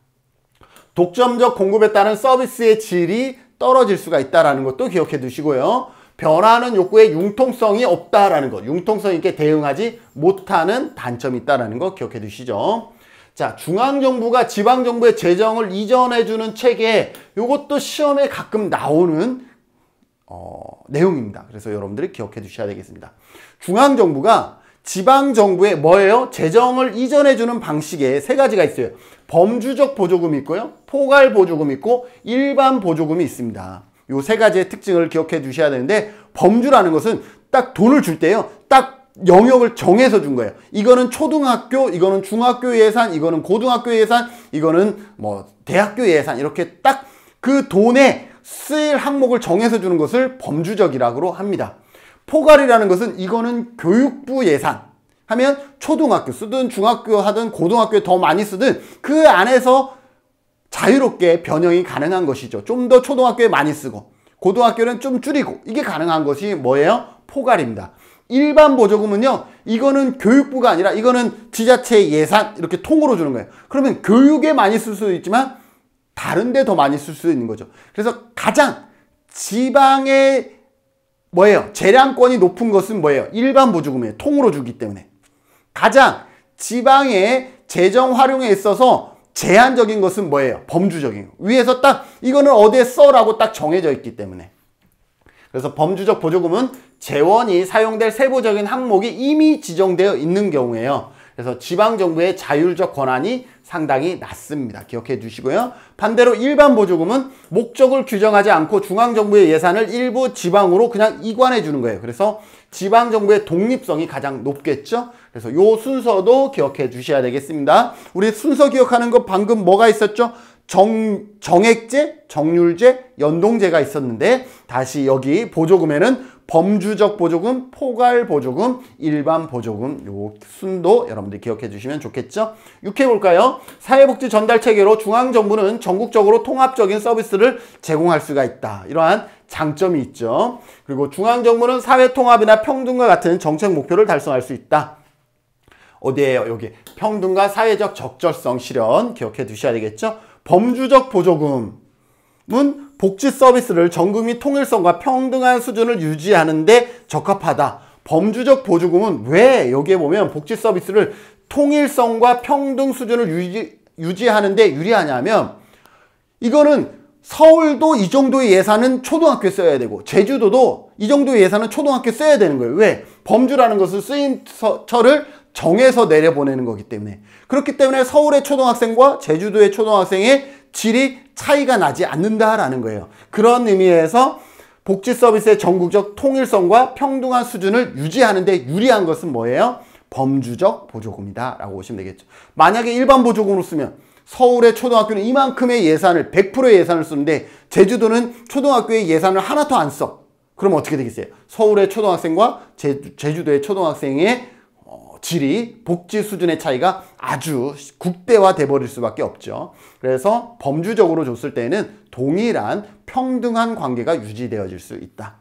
S1: 독점적 공급에 따른 서비스의 질이 떨어질 수가 있다는 것도 기억해 두시고요. 변화하는 욕구에 융통성이 없다라는 것, 융통성 있게 대응하지 못하는 단점이 있다는 것 기억해 두시죠. 자, 중앙정부가 지방정부의 재정을 이전해주는 체계, 이것도 시험에 가끔 나오는 내용입니다. 그래서 여러분들이 기억해 두셔야 되겠습니다. 중앙정부가 지방정부에 뭐예요? 재정을 이전해주는 방식에 세 가지가 있어요. 범주적 보조금이 있고요, 포괄 보조금이 있고 일반 보조금이 있습니다. 요 세 가지의 특징을 기억해 두셔야 되는데, 범주라는 것은 딱 돈을 줄 때요, 딱 영역을 정해서 준 거예요. 이거는 초등학교, 이거는 중학교 예산, 이거는 고등학교 예산, 이거는 뭐 대학교 예산, 이렇게 딱 그 돈에 쓰일 항목을 정해서 주는 것을 범주적이라고 합니다. 포괄이라는 것은 이거는 교육부 예산 하면 초등학교 쓰든 중학교 하든 고등학교에 더 많이 쓰든 그 안에서 자유롭게 변형이 가능한 것이죠. 좀 더 초등학교에 많이 쓰고 고등학교는 좀 줄이고, 이게 가능한 것이 뭐예요? 포괄입니다. 일반 보조금은요, 이거는 교육부가 아니라 이거는 지자체 예산 이렇게 통으로 주는 거예요. 그러면 교육에 많이 쓸 수도 있지만 다른 데 더 많이 쓸 수 있는 거죠. 그래서 가장 지방의 뭐예요? 재량권이 높은 것은 뭐예요? 일반 보조금이에요. 통으로 주기 때문에. 가장 지방의 재정 활용에 있어서 제한적인 것은 뭐예요? 범주적인 거. 위에서 딱 이거는 어디에 써라고 딱 정해져 있기 때문에. 그래서 범주적 보조금은 재원이 사용될 세부적인 항목이 이미 지정되어 있는 경우에요. 그래서 지방정부의 자율적 권한이 상당히 낮습니다. 기억해 주시고요. 반대로 일반 보조금은 목적을 규정하지 않고 중앙정부의 예산을 일부 지방으로 그냥 이관해 주는 거예요. 그래서 지방정부의 독립성이 가장 높겠죠. 그래서 요 순서도 기억해 주셔야 되겠습니다. 우리 순서 기억하는 거 방금 뭐가 있었죠? 정액제, 정률제, 연동제가 있었는데, 다시 여기 보조금에는 범주적 보조금, 포괄 보조금, 일반 보조금, 요 순도 여러분들 기억해 주시면 좋겠죠. 6회 볼까요? 사회복지 전달 체계로 중앙정부는 전국적으로 통합적인 서비스를 제공할 수가 있다. 이러한 장점이 있죠. 그리고 중앙정부는 사회통합이나 평등과 같은 정책 목표를 달성할 수 있다. 어디에요? 여기 평등과 사회적 적절성 실현 기억해 두셔야 되겠죠. 범주적 보조금은 복지 서비스를 전국민 통일성과 평등한 수준을 유지하는 데 적합하다. 범주적 보조금은 왜 여기에 보면 복지 서비스를 통일성과 평등 수준을 유지하는 데 유리하냐면, 이거는 서울도 이 정도의 예산은 초등학교에 써야 되고 제주도도 이 정도의 예산은 초등학교에 써야 되는 거예요. 왜? 범주라는 것은 쓰임처를 정해서 내려보내는 거기 때문에. 그렇기 때문에 서울의 초등학생과 제주도의 초등학생의 질이 차이가 나지 않는다라는 거예요. 그런 의미에서 복지 서비스의 전국적 통일성과 평등한 수준을 유지하는 데 유리한 것은 뭐예요? 범주적 보조금이다 라고 보시면 되겠죠. 만약에 일반 보조금으로 쓰면 서울의 초등학교는 이만큼의 예산을 100%의 예산을 쓰는데 제주도는 초등학교의 예산을 하나도 안 써. 그러면 어떻게 되겠어요? 서울의 초등학생과 제주도의 초등학생의 질이, 복지 수준의 차이가 아주 국대화돼 버릴 수밖에 없죠. 그래서 범주적으로 줬을 때는 동일한 평등한 관계가 유지되어질 수 있다.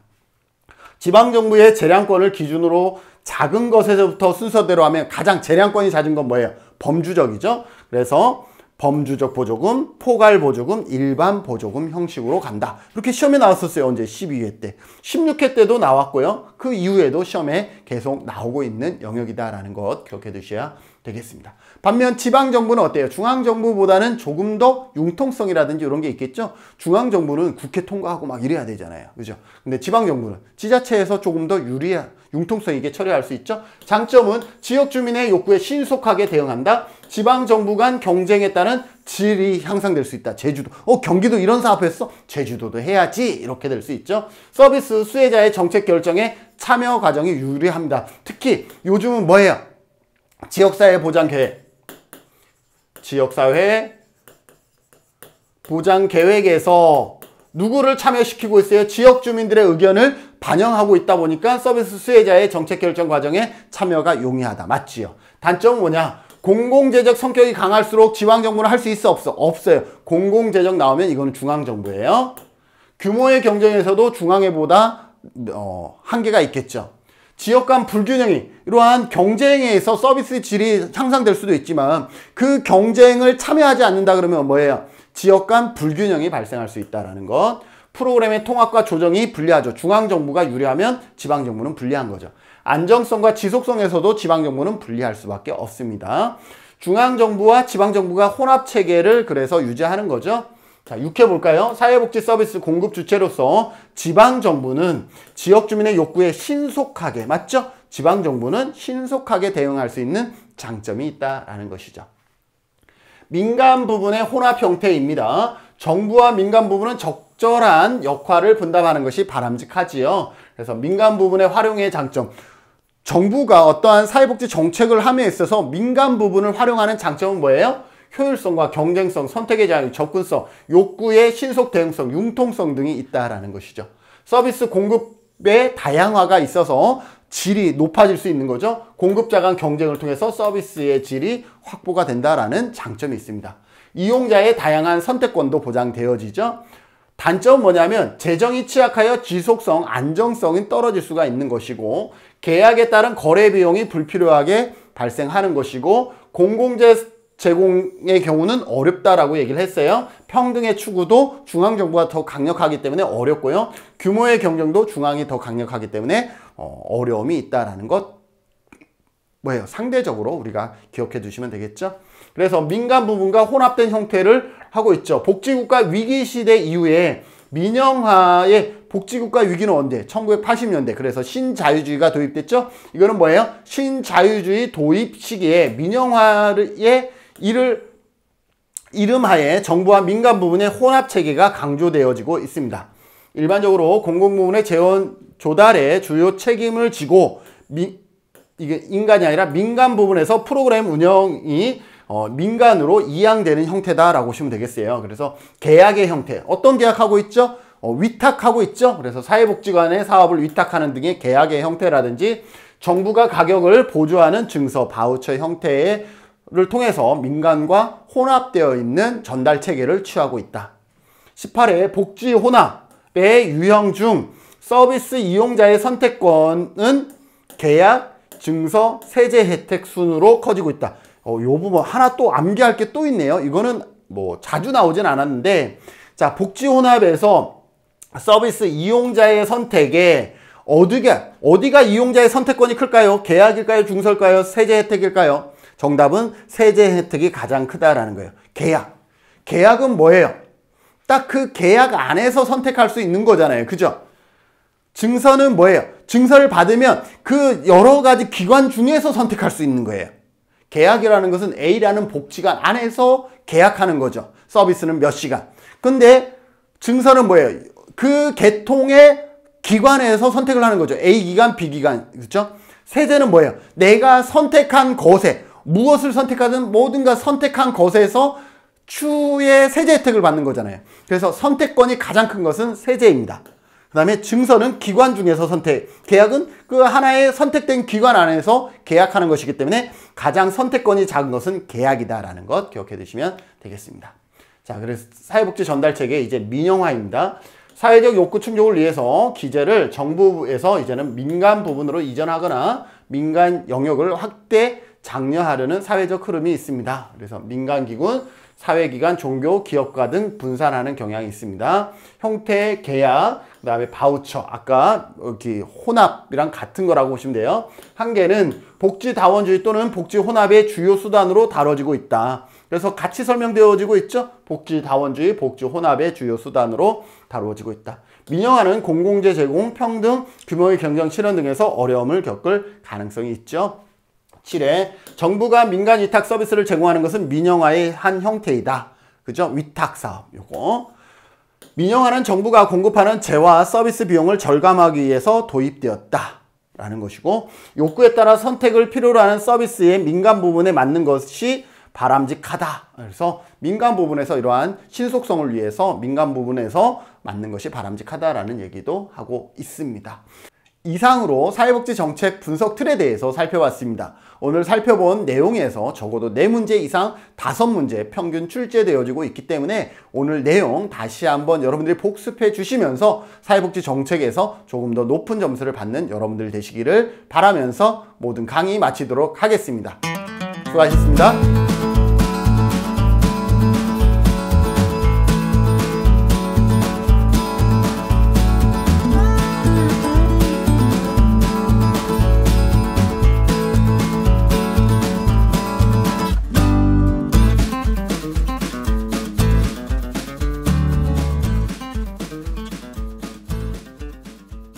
S1: 지방정부의 재량권을 기준으로 작은 것에서부터 순서대로 하면 가장 재량권이 작은 건 뭐예요? 범주적이죠. 그래서 범주적 보조금, 포괄 보조금, 일반 보조금 형식으로 간다. 이렇게 시험에 나왔었어요. 언제? 12회 때. 16회 때도 나왔고요. 그 이후에도 시험에 계속 나오고 있는 영역이다라는 것 기억해 두셔야 되겠습니다. 반면 지방정부는 어때요? 중앙정부보다는 조금 더 융통성이라든지 이런 게 있겠죠? 중앙정부는 국회 통과하고 막 이래야 되잖아요. 그죠? 근데 지방정부는 지자체에서 조금 더 융통성 있게 처리할 수 있죠? 장점은 지역 주민의 욕구에 신속하게 대응한다. 지방정부 간 경쟁에 따른 질이 향상될 수 있다. 제주도. 경기도 이런 사업했어? 제주도도 해야지. 이렇게 될 수 있죠. 서비스 수혜자의 정책 결정에 참여 과정이 유리합니다. 특히 요즘은 뭐예요? 지역사회 보장계획. 지역사회 보장계획에서 누구를 참여시키고 있어요? 지역 주민들의 의견을 반영하고 있다 보니까 서비스 수혜자의 정책 결정 과정에 참여가 용이하다. 맞지요? 단점은 뭐냐? 공공재적 성격이 강할수록 지방정부는 할 수 있어 없어? 없어요. 공공재적 나오면 이거는 중앙정부예요. 규모의 경쟁에서도 중앙회보다 한계가 있겠죠. 지역 간 불균형이 이러한 경쟁에 의해서 서비스 질이 향상될 수도 있지만 그 경쟁을 참여하지 않는다 그러면 뭐예요? 지역 간 불균형이 발생할 수 있다는 것. 프로그램의 통합과 조정이 불리하죠. 중앙정부가 유리하면 지방정부는 불리한 거죠. 안정성과 지속성에서도 지방정부는 불리할 수밖에 없습니다. 중앙정부와 지방정부가 혼합체계를 그래서 유지하는 거죠. 자, 6회 볼까요? 사회복지 서비스 공급 주체로서 지방정부는 지역주민의 요구에 신속하게, 맞죠? 지방정부는 신속하게 대응할 수 있는 장점이 있다라는 것이죠. 민간 부분의 혼합 형태입니다. 정부와 민간 부분은 적절한 역할을 분담하는 것이 바람직하지요. 그래서 민간 부분의 활용의 장점. 정부가 어떠한 사회복지 정책을 함에 있어서 민간 부분을 활용하는 장점은 뭐예요? 효율성과 경쟁성, 선택의 자유, 접근성, 욕구의 신속 대응성, 융통성 등이 있다라는 것이죠. 서비스 공급의 다양화가 있어서 질이 높아질 수 있는 거죠. 공급자 간 경쟁을 통해서 서비스의 질이 확보가 된다라는 장점이 있습니다. 이용자의 다양한 선택권도 보장되어지죠. 단점은 뭐냐면 재정이 취약하여 지속성, 안정성이 떨어질 수가 있는 것이고 계약에 따른 거래 비용이 불필요하게 발생하는 것이고 공공재 제공의 경우는 어렵다라고 얘기를 했어요. 평등의 추구도 중앙정부가 더 강력하기 때문에 어렵고요. 규모의 경쟁도 중앙이 더 강력하기 때문에 어려움이 있다라는 것 뭐예요? 상대적으로 우리가 기억해 두시면 되겠죠. 그래서 민간 부분과 혼합된 형태를 하고 있죠. 복지국가 위기시대 이후에 민영화의 복지국가 위기는 언제? 1980년대. 그래서 신자유주의가 도입됐죠. 이거는 뭐예요? 신자유주의 도입 시기에 민영화의 이름하에 정부와 민간 부분의 혼합체계가 강조되어지고 있습니다. 일반적으로 공공부문의 재원 조달에 주요 책임을 지고 이게 인간이 아니라 민간 부분에서 프로그램 운영이 민간으로 이양되는 형태다라고 보시면 되겠어요. 그래서 계약의 형태. 어떤 계약하고 있죠? 위탁하고 있죠. 그래서 사회복지관의 사업을 위탁하는 등의 계약의 형태라든지 정부가 가격을 보조하는 증서, 바우처 형태의 를 통해서 민간과 혼합되어 있는 전달 체계를 취하고 있다. 18회 복지 혼합의 유형 중 서비스 이용자의 선택권은 계약, 증서, 세제 혜택 순으로 커지고 있다. 요 부분 하나 또 암기할 게 또 있네요. 이거는 뭐 자주 나오진 않았는데 자, 복지 혼합에서 서비스 이용자의 선택에 어디가 이용자의 선택권이 클까요? 계약일까요? 증서일까요? 세제 혜택일까요? 정답은 세제 혜택이 가장 크다라는 거예요. 계약. 계약은 뭐예요? 딱 그 계약 안에서 선택할 수 있는 거잖아요. 그죠? 증서는 뭐예요? 증서를 받으면 그 여러 가지 기관 중에서 선택할 수 있는 거예요. 계약이라는 것은 A라는 복지관 안에서 계약하는 거죠. 서비스는 몇 시간. 근데 증서는 뭐예요? 그 계통의 기관에서 선택을 하는 거죠. A 기관, B 기관. 그렇죠? 세제는 뭐예요? 내가 선택한 것에 무엇을 선택하든 뭐든가 선택한 것에서 추후에 세제 혜택을 받는 거잖아요. 그래서 선택권이 가장 큰 것은 세제입니다. 그 다음에 증서는 기관 중에서 선택, 계약은 그 하나의 선택된 기관 안에서 계약하는 것이기 때문에 가장 선택권이 작은 것은 계약이다라는 것 기억해 두시면 되겠습니다. 자, 그래서 사회복지 전달체계 이제 민영화입니다. 사회적 욕구 충족을 위해서 기재를 정부에서 이제는 민간 부분으로 이전하거나 민간 영역을 확대 장려하려는 사회적 흐름이 있습니다. 그래서 민간기관, 사회기관, 종교, 기업가 등 분산하는 경향이 있습니다. 형태, 계약, 그 다음에 바우처, 아까 여기 혼합이랑 같은 거라고 보시면 돼요. 한계는 복지다원주의 또는 복지혼합의 주요 수단으로 다뤄지고 있다. 그래서 같이 설명되어지고 있죠. 복지다원주의, 복지혼합의 주요 수단으로 다루어지고 있다. 민영화는 공공재 제공, 평등, 규모의 경쟁 실현 등에서 어려움을 겪을 가능성이 있죠. 7회 정부가 민간 위탁 서비스를 제공하는 것은 민영화의 한 형태이다. 그죠? 위탁 사업 요거. 민영화는 정부가 공급하는 재화 서비스 비용을 절감하기 위해서 도입되었다. 라는 것이고 욕구에 따라 선택을 필요로 하는 서비스의 민간 부분에 맞는 것이 바람직하다. 그래서 민간 부분에서 이러한 신속성을 위해서 민간 부분에서 맞는 것이 바람직하다라는 얘기도 하고 있습니다. 이상으로 사회복지 정책 분석 틀에 대해서 살펴봤습니다. 오늘 살펴본 내용에서 적어도 4문제 이상 5문제 평균 출제되어지고 있기 때문에 오늘 내용 다시 한번 여러분들이 복습해 주시면서 사회복지 정책에서 조금 더 높은 점수를 받는 여러분들 되시기를 바라면서 모든 강의 마치도록 하겠습니다. 수고하셨습니다.